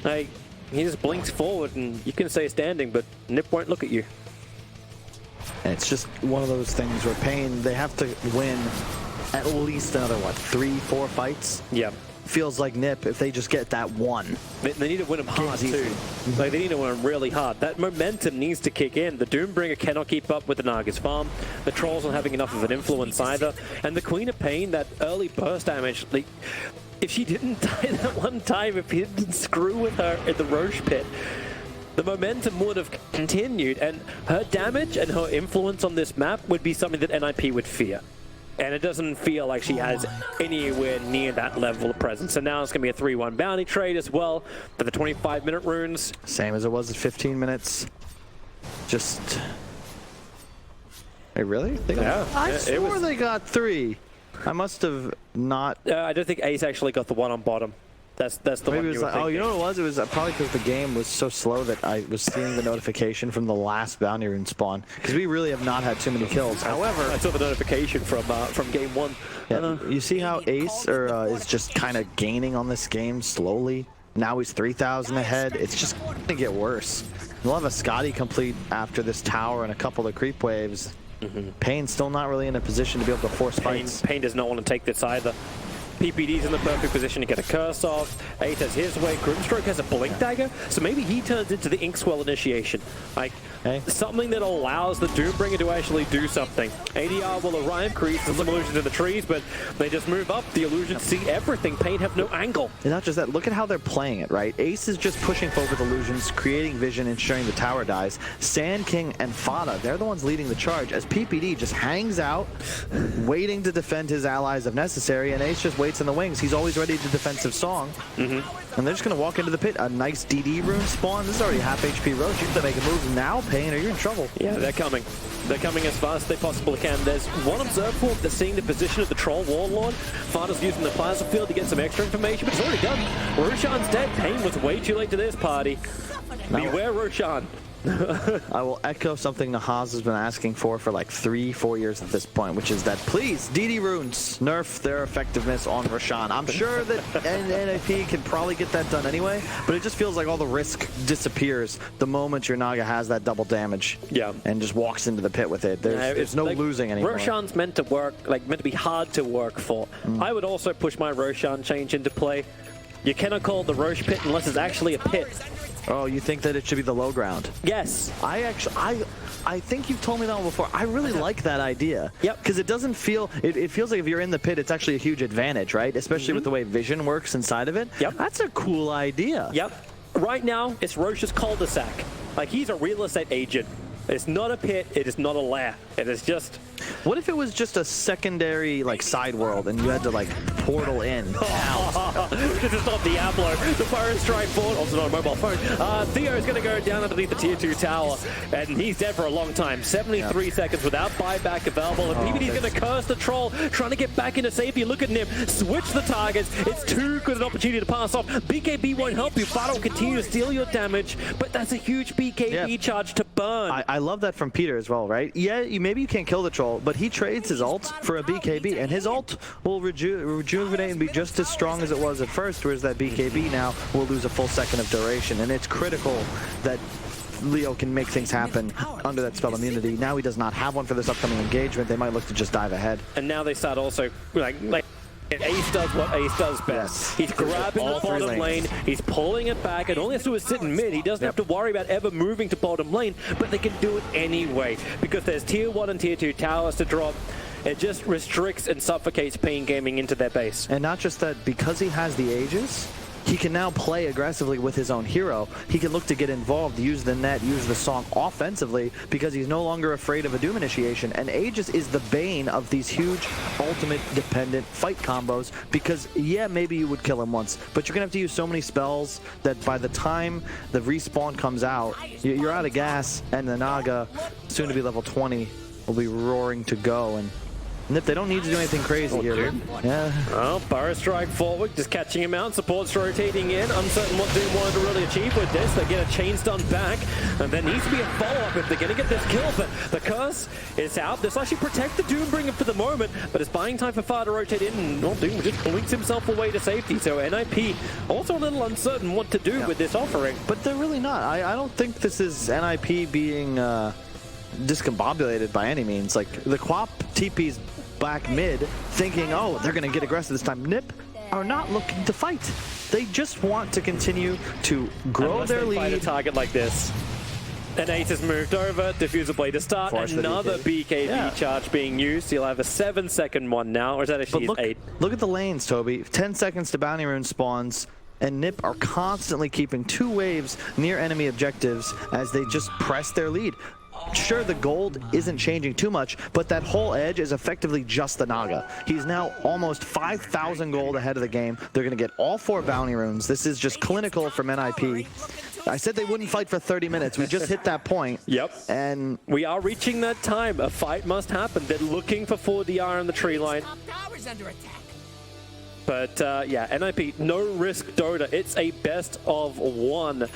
like, he just blinks forward and you can stay standing, but Nip won't look at you. And it's just one of those things where Pain, they have to win at least another, what, 3-4 fights? Yeah. Feels like Nip, if they just get that one. They need to win them hard too. Like, they need to win them really hard. That momentum needs to kick in. The Doombringer cannot keep up with the Naga's farm. The Trolls aren't having enough of an influence either. And the Queen of Pain, that early burst damage, like, if she didn't die that one time, if he didn't screw with her in the Roche pit, the momentum would have continued, and her damage and her influence on this map would be something that NIP would fear. And it doesn't feel like she has anywhere near that level of presence. So now it's going to be a 3-1 bounty trade as well for the 25-minute runes. Same as it was at 15 minutes. Just... Hey, really? I swore they got 3. I must have not... I don't think Ace actually got the one on bottom. That's the Maybe one it was like, oh, you know what it was? It was probably because the game was so slow that I was seeing the notification from the last bounty rune spawn. Because we really have not had too many kills. However, I saw the notification from game 1. Yeah, you see how Ace is just kind of gaining on this game slowly? Now he's 3,000 ahead. It's just going to get worse. We'll have a Scotty complete after this tower and a couple of creep waves. Pain's still not really in a position to be able to force fights. Pain does not want to take this either. PPD's in the perfect position to get a curse off. Ace has his way. Grimstroke has a blink dagger, so maybe he turns into the Inkswell initiation. Like, something that allows the Doombringer to actually do something. ADR will arrive, create some illusions in the trees, but they just move up. The illusions see everything. Pain have no angle. And not just that, look at how they're playing it, right? Ace is just pushing forward with illusions, creating vision, ensuring the tower dies. Sand King and Fada, they're the ones leading the charge, as PPD just hangs out, waiting to defend his allies if necessary, and Ace just waits in the wings. He's always ready to defensive song. And they're just going to walk into the pit. A nice DD rune spawn. This is already half HP Roche. You have to make a move now, Pain, or you're in trouble. Yeah, they're coming. They're coming as fast as they possibly can. There's one observed form that's seeing the position of the Troll Warlord. Fada's using the plasma field to get some extra information, but it's already done. Roshan's dead. Pain was way too late to this party. Beware Roshan. I will echo something Nahaz has been asking for like 3-4 years at this point, which is that please, DD runes, nerf their effectiveness on Roshan. I'm sure that NAP can probably get that done anyway, but it just feels like all the risk disappears the moment your Naga has that double damage. Yeah. And just walks into the pit with it. There's no like, losing anymore. Roshan's meant to work, like meant to be hard to work for. I would also push my Roshan change into play. You cannot call it the Roche pit unless it's actually a pit. Oh, you think that it should be the low ground? Yes. I think you've told me that one before. I really like that idea. Yep. Because it doesn't feel, it feels like if you're in the pit, it's actually a huge advantage, right? Especially with the way vision works inside of it. Yep. That's a cool idea. Yep. Right now, it's Roche's cul-de-sac. Like, he's a real estate agent. It's not a pit, it is not a lair. It is just... What if it was just a secondary, like, side world and you had to, like, portal in? This is not Diablo. The Fire Strike forward, also not a mobile phone. Theo is going to go down underneath the tier 2 tower, and he's dead for a long time. 73 seconds without buyback available, and PPD's going to curse the Troll, trying to get back into safety. Look at Nip, switch the targets. It's too good an opportunity to pass off. BKB won't help you. Fada will continue to steal your damage, but that's a huge BKB charge to burn. I love that from Peter as well, right? Yeah, maybe you can't kill the Troll, but he trades his ult for a BKB, and his ult will rejuvenate and be just as strong as it was at first, whereas that BKB now will lose a full second of duration, and it's critical that Leo can make things happen under that spell immunity. Now he does not have one for this upcoming engagement. They might look to just dive ahead. And now they start also, like Ace does what Ace does best. He's grabbing the bottom lane, he's pulling it back, and all he has to do is sit in mid. He doesn't have to worry about ever moving to bottom lane, but they can do it anyway, because there's tier 1 and tier 2 towers to drop. It just restricts and suffocates Pain Gaming into their base. And not just that, because he has the Aegis, he can now play aggressively with his own hero. He can look to get involved, use the net, use the song offensively, because he's no longer afraid of a Doom initiation. And Aegis is the bane of these huge ultimate dependent fight combos, because yeah, maybe you would kill him once, but you're gonna have to use so many spells that by the time the respawn comes out, you're out of gas, and the Naga, soon to be level 20, will be roaring to go. And if they don't need to do anything crazy here. Yeah. Well, Fire Strike forward, just catching him out. Support's rotating in. Uncertain what Doom wanted to really achieve with this. They get a chain stun back. And there needs to be a follow-up if they're going to get this kill. But the curse is out. This will actually protect the Doombringer for the moment. But it's buying time for Fire to rotate in. And Doom just blinks himself away to safety. So NIP also a little uncertain what to do with this offering. But they're really not. I don't think this is NIP being discombobulated by any means. Like, the Quap TP's back mid, thinking, oh, they're going to get aggressive this time. NIP are not looking to fight. They just want to continue to grow their lead. Fight a target like this. And Ace has moved over, Diffuser Blade to start, another BKB charge being used. He'll have a 7-second one now, or is that actually 8? Look at the lanes, Toby. 10 seconds to Bounty Rune spawns, and NIP are constantly keeping 2 waves near enemy objectives as they just press their lead. Sure, the gold isn't changing too much, but that whole edge is effectively just the Naga. He's now almost 5,000 gold ahead of the game. They're going to get all 4 bounty runes. This is just clinical from NIP. I said they wouldn't fight for 30 minutes. We just hit that point. Yep. And we are reaching that time. A fight must happen. They're looking for 4DR on the tree line. But yeah, NIP, no risk Dota. It's a best of 1.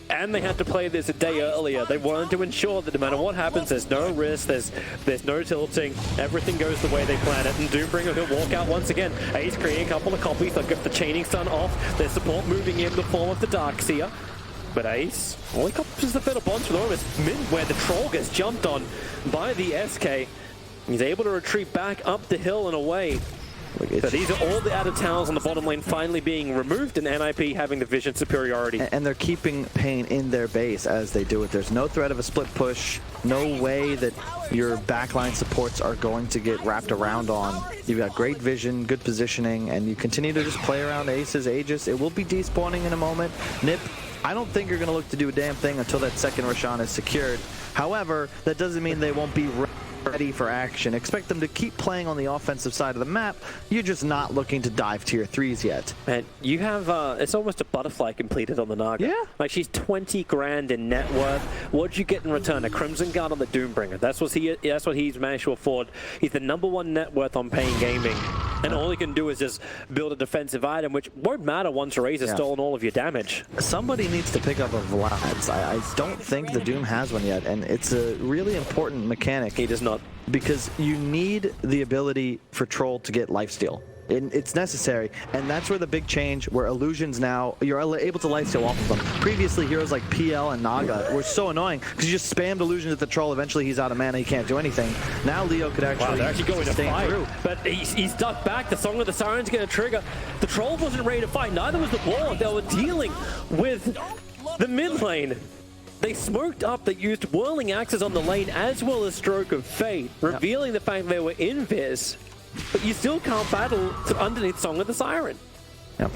And they had to play this a day earlier. They wanted to ensure that no matter what happens, there's no risk, there's no tilting, everything goes the way they plan it. And Doombringer will walk out once again. Ace creating a couple of copies, they'll get the chaining stun off. There's support moving in the form of the Darkseer. But Ace only comes the fiddle bonds for the moment. It's mid where the troll gets jumped on by the SK. He's able to retreat back up the hill and away. So these are all the added towers on the bottom lane finally being removed, and NIP having the vision superiority. And they're keeping Pain in their base as they do it. There's no threat of a split push, no way that your backline supports are going to get wrapped around on. You've got great vision, good positioning, and you continue to just play around Ace's Aegis. It will be despawning in a moment. Nip, I don't think you're going to look to do a damn thing until that second Roshan is secured. However, that doesn't mean they won't be ready for action. Expect them to keep playing on the offensive side of the map. You're just not looking to dive tier 3s yet. And you have, it's almost a butterfly completed on the Naga. Yeah. Like, she's 20 grand in net worth. What'd you get in return? A Crimson Guard on the Doombringer. That's what he's managed to afford. He's the #1 net worth on Pain Gaming. And all he can do is just build a defensive item, which won't matter once Razor's stolen all of your damage. Somebody needs to pick up a Vlad's. I don't think the Doom has one yet, and it's a really important mechanic. He does not. Because you need the ability for Troll to get lifesteal. It's necessary, and that's where the big change, where illusions now, you're able to lifesteal off of them. Previously, heroes like PL and Naga were so annoying, because you just spammed illusions at the Troll, eventually he's out of mana, he can't do anything. Now Leo could actually, they're actually going to fight, through. But he's stuck back, the Song of the Siren's going to trigger. The Troll wasn't ready to fight, neither was the Warlock. They were dealing with the mid lane. They smoked up, they used Whirling Axes on the lane as well as Stroke of Fate, revealing the fact they were invis, but you still can't battle underneath Song of the Siren. Yep.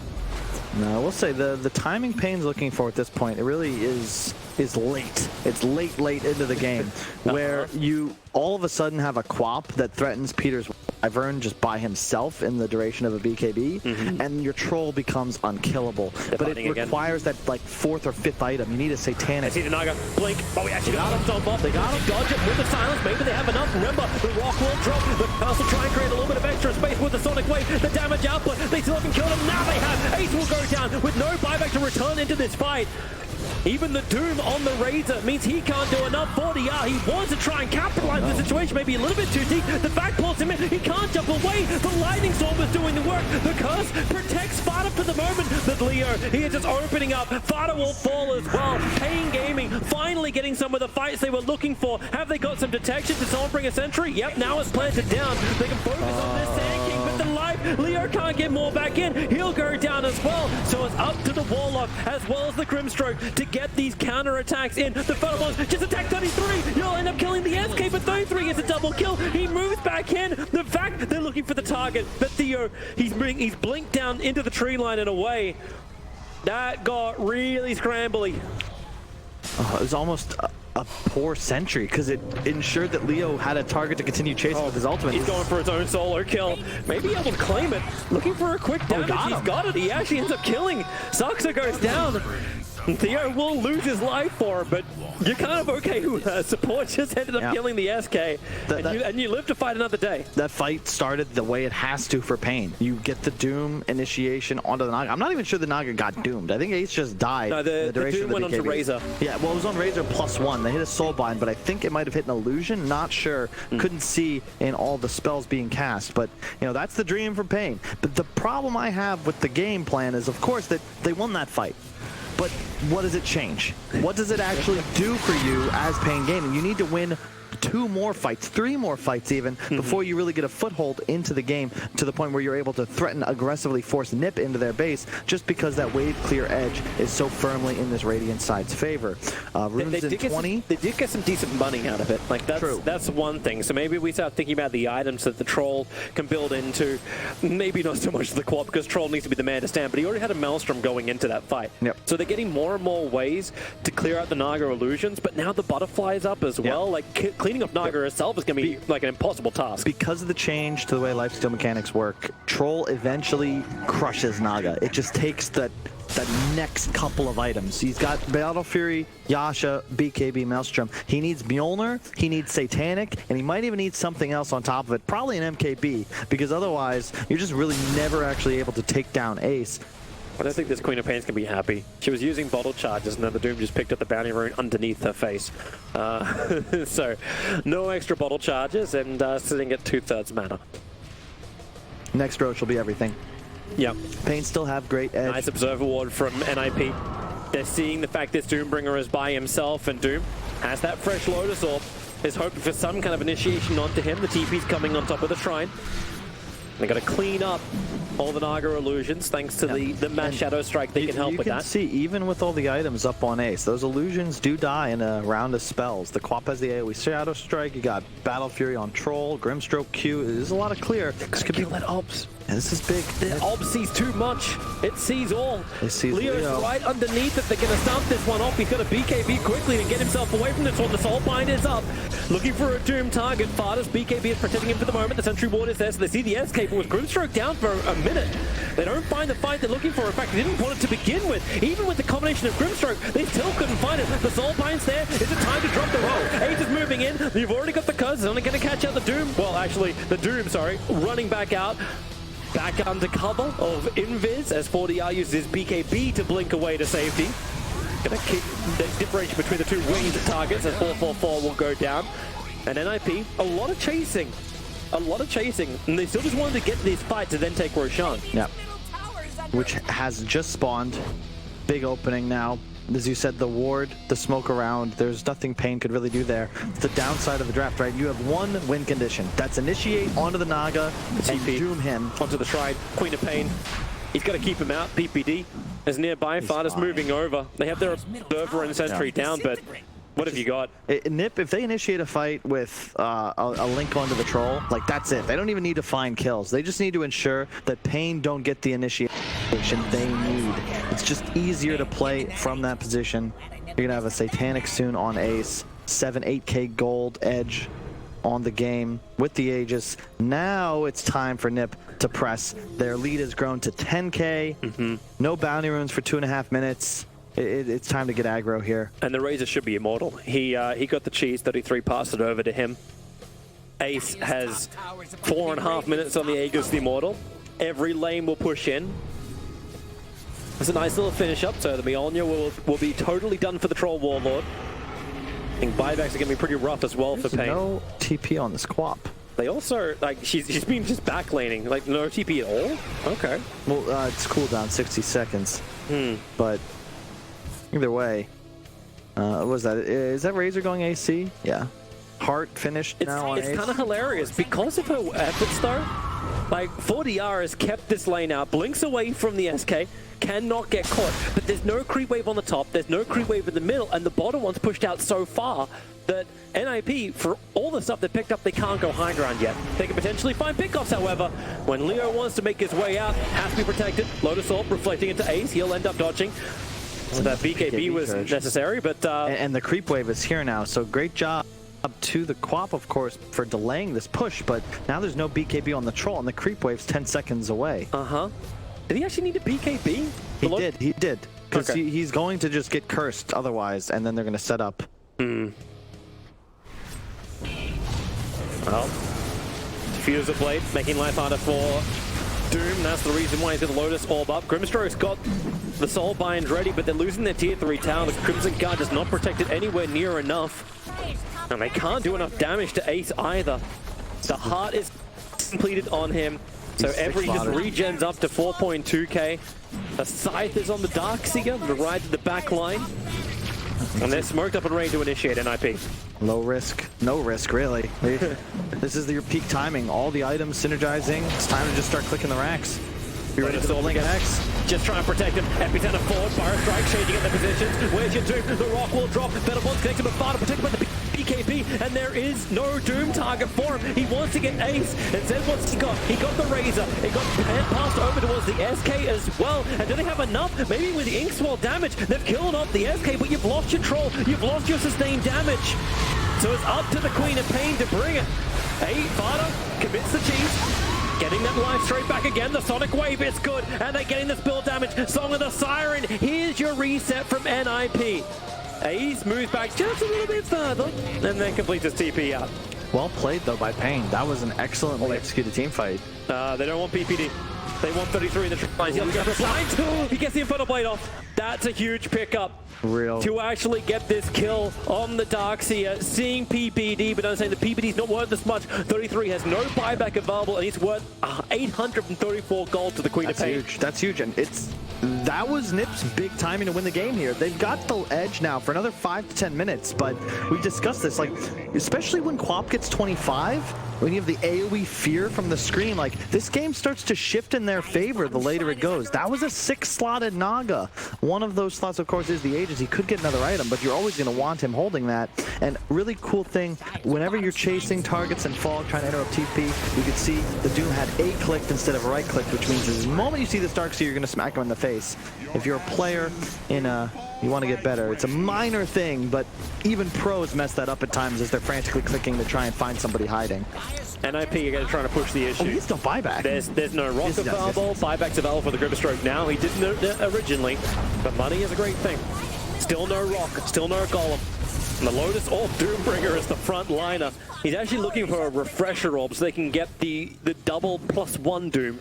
No, I will say the timing Pain's looking for at this point, it really is late. It's late into the game, where you all of a sudden have a Quap that threatens Peter's Wyvern just by himself in the duration of a BKB, and your Troll becomes unkillable. But it requires that like 4th or 5th item. You need a Satanic. I see the Naga blink, but we actually got him. They got him. Dodge it with the silence. Maybe they have enough. Remember, the Rock will drop, but also try and create a little bit of extra space with the Sonic Wave. The damage output, they still haven't killed him. Now they have. Ace will go down with no buyback to return into this fight. Even the Doom on the Razor means he can't do enough for the R. He wants to try and capitalize the situation, maybe a little bit too deep. The back pulls him in. He can't jump away. The Lightning Storm is doing the work. The curse protects Fada for the moment. But Leo, he is just opening up. Fada will fall as well. Pain Gaming finally getting some of the fights they were looking for. Have they got some detection? Did someone bring a sentry? Yep, now it's planted down. They can focus on this Sand King, but the life, Leo can't get more back in. He'll go down as well. So it's up to the Warlock as well as the Grimstroke to get these counter attacks in. The Photobombs just attack 33. You'll end up killing the SK, but 33 gets a double kill. He moves back in. The fact they're looking for the target, but Theo, he's blinked down into the tree line and away. That got really scrambly. It was almost a poor sentry because it ensured that Leo had a target to continue chasing with his ultimate. He's going for his own solo kill. Maybe able to claim it. Looking for a quick damage. He's got it. He actually ends up killing. Saxa goes down. Theo will lose his life for it, but you're kind of okay with support just ended up killing the SK, and you live to fight another day. That fight started the way it has to for Pain. You get the Doom initiation onto the Naga. I'm not even sure the Naga got doomed. I think Ace just died. No, the duration Doom of the went onto Razor. Yeah, well, it was on Razor +1. They hit a Soulbind, but I think it might have hit an illusion. Not sure. Couldn't see in all the spells being cast, but you know that's the dream for Pain. But the problem I have with the game plan is, of course, that they won that fight. But what does it change? What does it actually do for you as Pain Gaming? You need to win 2 more fights, 3 more fights even, before you really get a foothold into the game to the point where you're able to threaten, aggressively force Nip into their base just because that wave clear edge is so firmly in this Radiant side's favor. Runes in 20. They did get some decent money out of it. Like that's one thing. So maybe we start thinking about the items that the Troll can build into. Maybe not so much the Quap because Troll needs to be the man to stand, but he already had a Maelstrom going into that fight. So they're getting more and more ways to clear out the Naga illusions, but now the Butterfly is up as well. Like cleaning up Naga herself is going to be like an impossible task. Because of the change to the way lifesteal mechanics work, Troll eventually crushes Naga. It just takes that next couple of items. He's got Battle Fury, Yasha, BKB, Maelstrom. He needs Mjolnir, he needs Satanic, and he might even need something else on top of it. Probably an MKB, because otherwise you're just really never actually able to take down Ace. I don't think this Queen of Pain's gonna be happy. She was using bottle charges and then the Doom just picked up the bounty rune underneath her face. So no extra bottle charges and sitting at 2/3 mana. Next roach will be everything. Yep. Pain still have great edge. Nice observer ward from NIP. They're seeing the fact this Doombringer is by himself, and Doom has that fresh Lotus Orb. Is hoping for some kind of initiation onto him. The TP's coming on top of the shrine. They got to clean up all the Naga illusions thanks to the mass Shadow Strike. They can help with that. You can see, even with all the items up on Ace, those illusions do die in a round of spells. The Quap has the AoE Shadow Strike, you got Battle Fury on Troll, Grimstroke Q. There's a lot of clear. This could be that Obs. Yeah, this is big. The Ob sees too much. It sees all. It sees Leo's right underneath it. They're going to stomp this one off. He's got a BKB quickly to get himself away from this one. The Soulbind is up. Looking for a Doom target. Fardas, BKB is protecting him for the moment. The Sentry Ward is there, so they see the escape. With Grimstroke down for a minute, they don't find the fight they're looking for. In fact, they didn't want it to begin with. Even with the combination of Grimstroke, they still couldn't find it. The Soulbind's there. Is it time to drop the roll? Ace is moving in. You've already got the Curse. It's only going to catch out the Doom. Well, actually, the Doom, sorry, running back out. Back under cover of Invis as 40R uses his BKB to blink away to safety. Gonna keep the differentiation between the two winged targets as 444 will go down. And NIP, a lot of chasing. A lot of chasing. And they still just wanted to get this fight to then take Roshan. Yeah. Which has just spawned. Big opening now. As you said, the ward, the smoke around, there's nothing Pain could really do there. It's the downside of the draft, right? You have one win condition. That's initiate onto the Naga and doom him. Onto the Shrine. Queen of Pain. He's got to keep him out. PPD is nearby. Fardas moving over. They have their Observer and Sentry down, but what have you got? Nip, if they initiate a fight with a link onto the Troll, like that's it. They don't even need to find kills. They just need to ensure that Pain don't get the initiation they need. It's just easier to play from that position. You're gonna have a Satanic soon on Ace, 8K gold edge on the game with the Aegis. Now it's time for Nip to press. Their lead has grown to 10K. No bounty runes for 2.5 minutes. It's time to get aggro here. And the Razor should be immortal. He got the cheese, 33, passed it over to him. Ace has 4.5 minutes on the Aegis, the immortal. Every lane will push in. It's a nice little finish up, so the Mjolnir will be totally done for the Troll Warlord. I think buybacks are going to be pretty rough as well for Pain. No TP on the Squap. They also, like, she's been just backlaning, like no TP at all? Okay. Well, it's cooldown 60 seconds. But either way, what was that? Is that Razor going AC? Yeah. Heart finished now on Ace. It's kind of hilarious because of her efforts though. Like 40R has kept this lane out, blinks away from the SK, cannot get caught, but there's no creep wave on the top, there's no creep wave in the middle, and the bottom one's pushed out so far that NIP, for all the stuff they picked up, they can't go high ground yet. They can potentially find pickoffs, however. When Leo wants to make his way out, has to be protected. Lotus Orb reflecting into Ace, he'll end up dodging. So that BKB was necessary, but... And the creep wave is here now, so great job to the Quap, of course, for delaying this push, but now there's no BKB on the Troll, and the creep wave's 10 seconds away. Did he actually need a BKB? He did. Because he's going to just get cursed otherwise, and then they're going to set up. Well, Diffuser Blade, making life harder for Doom. That's the reason why he's got the Lotus Orb up. Grimstroke's got the Soulbind ready, but they're losing their tier 3 tower. The Crimson Guard is not protected anywhere near enough. And they can't do enough damage to Ace either. The heart is completed on him. So every just regens up to 4.2k. A Scythe is on the Darkseer, the ride to the back line. And they're smoked up and ready to initiate NIP. Low risk, no risk really. This is your peak timing. All the items synergizing. It's time to just start clicking the racks. Be ready for the link X. Just try and protect him. Epicenter forward, Fire Strike changing at the positions. Where's your Doom? The rock will drop. Better Bond's connected with Fardas, protected by the BKB, and there is no Doom target for him. He wants to get Ace. Instead, what's he got? He got the Razor. He got passed over towards the SK as well. And do they have enough? Maybe with the Ink Swell damage, they've killed off the SK, but you've lost your Troll. You've lost your sustained damage. So it's up to the Queen of Pain to bring it. Fardas commits the cheese. Getting that life straight back again. The Sonic Wave is good. And they're getting the spill damage. Song of the Siren. Here's your reset from NIP. Ace moves back just a little bit further. And then completes his TP out. Well played, though, by Pain. That was an excellently executed team fight. They don't want PPD. They want 33 in the lines. He gets the Infernal Blade off. That's a huge pickup. To actually get this kill on the Darkseer, seeing PPD, but understanding the PPD's not worth this much. 33 has no buyback available, and he's worth 834 gold to the Queen of Pain. That's huge, and that was Nip's big timing to win the game here. They've got the edge now for another 5 to 10 minutes, but we discussed this, like, especially when Quap gets 25, when you have the AoE fear from the screen, like, this game starts to shift in their favor the later it goes. That was a 6-slotted Naga. One of those slots, of course, is the Aegis. He could get another item, but you're always going to want him holding that. And really cool thing, whenever you're chasing targets and Fog trying to interrupt TP, you can see the Doom had A clicked instead of right clicked, which means the moment you see this Darkseer, you're going to smack him in the face. If you're a player in a, you want to get better, it's a minor thing, but even pros mess that up at times as they're frantically clicking to try and find somebody hiding. NIP again trying to push the issue. Oh, he's still buyback. There's no rocket fireball. Buyback's available for the Gripper Stroke now. He didn't know that originally, but money is a great thing. Still no rock, still no golem. And the Lotus Orb Doombringer is the front liner. He's actually looking for a refresher orb so they can get the double +1 Doom.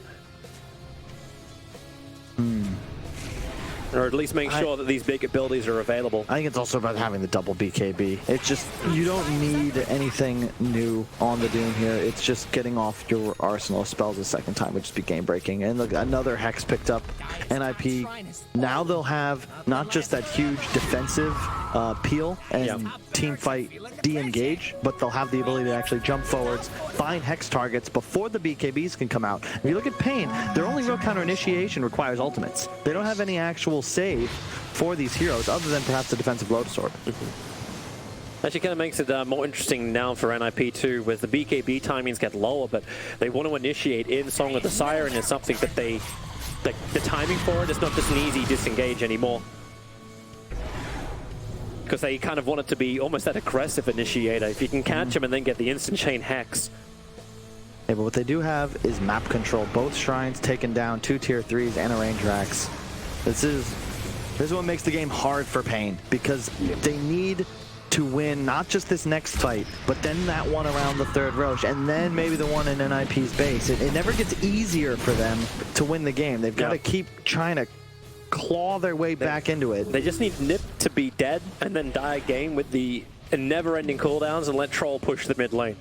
Or at least make sure that these big abilities are available. I think it's also about having the double BKB. It's just, you don't need anything new on the Doom here. It's just getting off your arsenal of spells a second time would just be game breaking. And look, another Hex picked up. NIP, now they'll have not just that huge defensive peel and team fight de-engage, but they'll have the ability to actually jump forwards, find Hex targets before the BKBs can come out. If you look at Pain, their only real counter initiation requires ultimates. They don't have any actual save for these heroes other than perhaps the defensive Lotus Orb. Actually kind of makes it more interesting now for NIP too, with the BKB timings get lower, but they want to initiate in Song of the Siren is something that they, the timing for it is not just an easy disengage anymore. Because they kind of want it to be almost that aggressive initiator. If you can catch him and then get the instant chain Hex. Yeah, but what they do have is map control. Both shrines taken down, 2 tier 3s and a range racks. This is what makes the game hard for Pain, because they need to win not just this next fight, but then that one around the third Roche, and then maybe the one in NIP's base. It never gets easier for them to win the game. They've got to keep trying to claw their way back into it. They just need Nip to be dead and then die a game with the never-ending cooldowns and let Troll push the mid lane.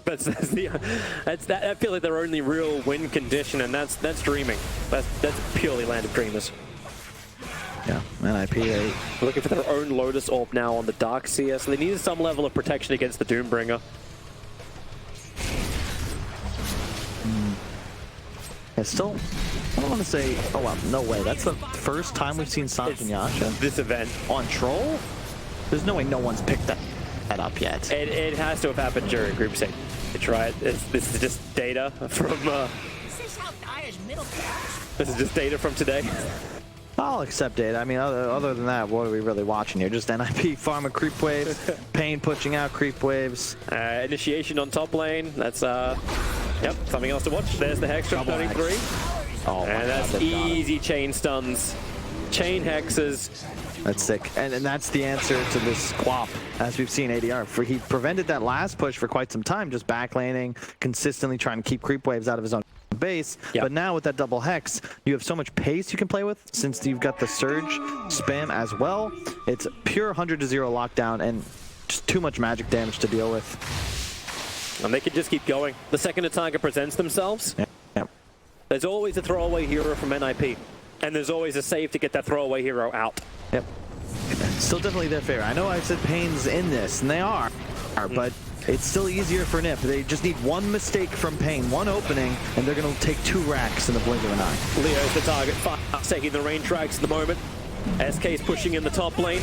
That's I feel like their only real win condition, and that's dreaming. That's purely Land of Dreamers. Yeah, NIP looking for their own Lotus Orb now on the Darkseer, so they needed some level of protection against the Doombringer. It's still, I don't want to say, oh wow, no way. That's the first time we've seen Sanj and Yasha. This event. On Troll? There's no way no one's picked that up yet. It has to have happened during group stage, right? This is just data from, Is this how Dyer's middle class? this is just data from today. I'll accept it. I mean, other than that, what are we really watching here? Just NIP farming creep waves, Pain pushing out creep waves. Initiation on top lane. That's, yep, something else to watch. There's the Hex drop turning 3. Oh, and that's easy chain stuns. Chain hexes. That's sick. And that's the answer to this Quap, as we've seen ADR. He prevented that last push for quite some time, just backlaning, consistently trying to keep creep waves out of his own base. But now with that double Hex, you have so much pace you can play with, since you've got the Surge spam as well. It's pure 100-0 lockdown and just too much magic damage to deal with. And they can just keep going. The second a target presents themselves, there's always a throwaway hero from NIP. And there's always a save to get that throwaway hero out. Yep. Still definitely their favor. I know I said Pain's in this, and they are, but it's still easier for Nip. They just need one mistake from Pain, one opening, and they're going to take 2 racks in the blink of an eye. Leo's the target, taking the range tracks at the moment. SK's pushing in the top lane.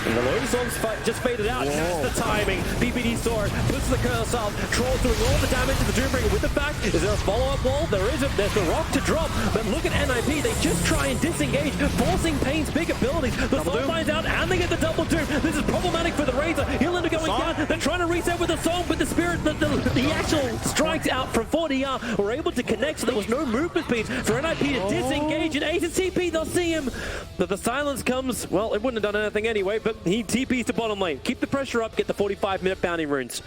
And the Lotus Orb's fight just faded out. And that's the timing. BPD sword puts the curse up. Troll's doing all the damage to the Doombringer with the back. Is there a follow-up wall? There isn't. There's the rock to drop. But look at NIP. They just try and disengage, forcing Pain's big abilities. The Soul finds out, and they get the double doom. This is problematic for the Razor. He'll end up going down. They're trying to reset with the Song, but the Spirit, the actual strikes out from 40R were able to connect, so there was no movement speed for NIP to disengage. And Ace and TP, they'll see him. But the silence comes, well, it wouldn't have done anything anyway, but he TP's to bottom lane. Keep the pressure up, get the 45-minute bounty runes.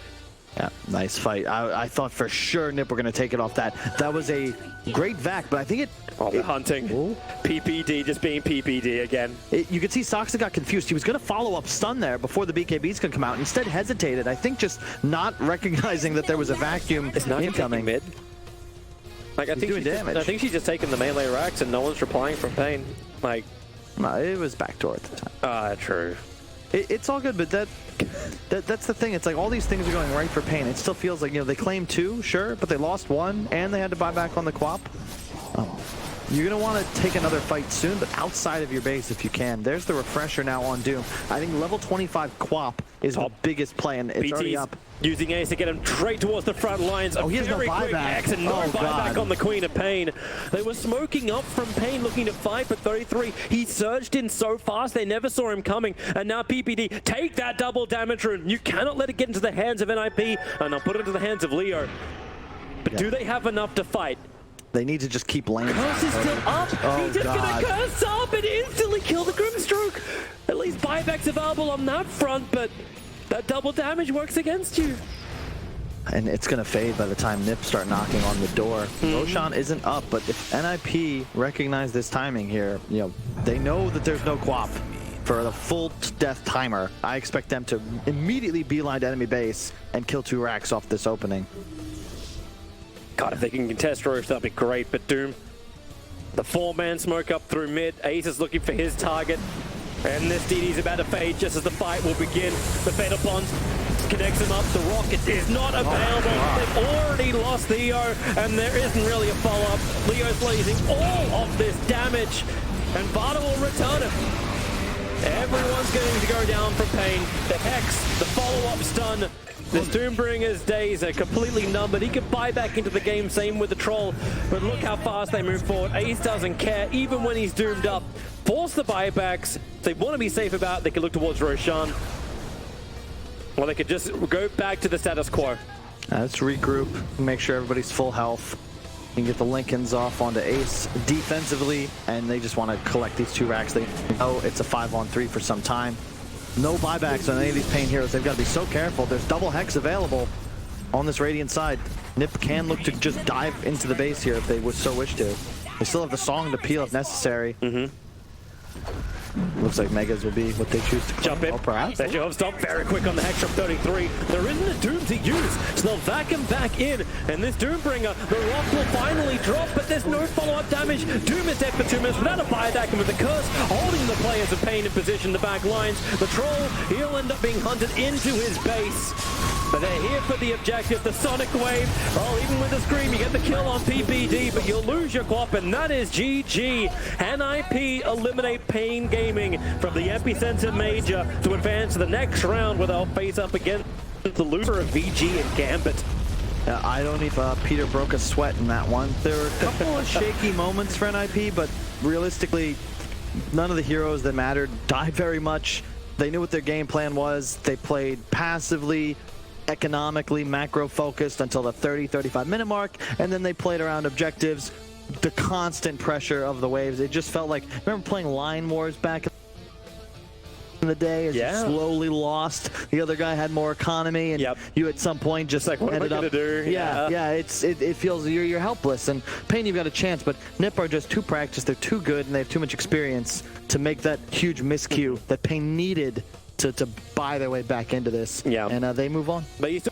Yeah, nice fight. I thought for sure Nip were going to take it off that. That was a great vac, but I think the hunting. Ooh. PPD just being PPD again. You could see Soxa got confused. He was going to follow up stun there before the BKBs could come out. Instead hesitated. I think just not recognizing that there was a vacuum incoming. Mid. Like, I think doing damage. I think she's just taking the melee racks and no one's replying from Pain. Like, no, it was backdoor at the time. True. It's all good, but that's the thing. It's like all these things are going right for Pain. It still feels like, you know, they claimed 2, sure, but they lost 1, and they had to buy back on the Quap. You're going to want to take another fight soon, but outside of your base if you can. There's the refresher now on Doom. I think level 25 Quap is the biggest play, and it's already up. Using Ace to get him straight towards the front lines. Oh, he has no very quick buyback. X and no buyback on the Queen of Pain. They were smoking up from Pain, looking to fight for 33. He surged in so fast, they never saw him coming. And now PPD, take that double damage rune. You cannot let it get into the hands of NIP, and I'll put it into the hands of Leo. But do they have enough to fight? They need to just keep landing. Curse is still up. Oh, He's just God. gonna curse up and instantly kill the Grimstroke. At least buyback's available on that front, but that double damage works against you. And it's going to fade by the time Nip start knocking on the door. Roshan isn't up, but if NIP recognize this timing here, you know, they know that there's no Quap for the full death timer. I expect them to immediately beeline to enemy base and kill 2 racks off this opening. God, if they can contest Roche, that'd be great, but Doom, the 4-man smoke up through mid. Ace is looking for his target, and this DD's about to fade just as the fight will begin. The Fatal Bond connects him up. The rocket is not available. They've already lost Leo, and there isn't really a follow-up. Leo's losing all of this damage, and Vada will return him. Everyone's going to go down from Pain. The Hex, the follow-up stun. This Doombringer's days are completely numbered. He could buy back into the game, same with the Troll. But look how fast they move forward. Ace doesn't care, even when he's doomed up. Force the buybacks. If they want to be safe about it, they can look towards Roshan. Or they could just go back to the status quo. Let's regroup, make sure everybody's full health. You can get the Lincolns off onto Ace defensively, and they just want to collect these 2 racks. They know it's a 5-on-3 for some time. No buybacks on any of these Pain heroes. They've got to be so careful. There's double Hex available on this Radiant side. Nip can look to just dive into the base here if they would so wish to. They still have the Song to peel if necessary. Looks like Megas will be what they choose to jump in. Oh, perhaps. That jump stop very quick on the Hex from 33. There isn't a Doom to use, so they'll vac him back in. And this Doombringer, the rock will finally drop, but there's no follow-up damage. Doom is dead for 2 minutes without a buyback, and with the curse holding the players of Pain in position, the back lines. The Troll, he'll end up being hunted into his base. But they're here for the objective, the Sonic Wave. Oh, even with the Scream, you get the kill on PPD, but you'll lose your Quap, and that is GG. NIP eliminate Pain Gaming from the Epicenter Major to advance to the next round where they'll face up against the loser of VG and Gambit. I don't know if Peter broke a sweat in that one. There were a couple of shaky moments for NIP, but realistically, none of the heroes that mattered died very much. They knew what their game plan was. They played passively, economically, macro-focused until the 30-35 minute mark, and then they played around objectives. The constant pressure of the waves. It just felt like, remember playing Line Wars back in the day as you slowly lost? The other guy had more economy, and you at some point just like, what ended am I up. gonna do? It feels you're helpless. And Pain, you've got a chance, but Nip are just too practiced. They're too good, and they have too much experience to make that huge miscue that Pain needed to buy their way back into this. And they move on. But you still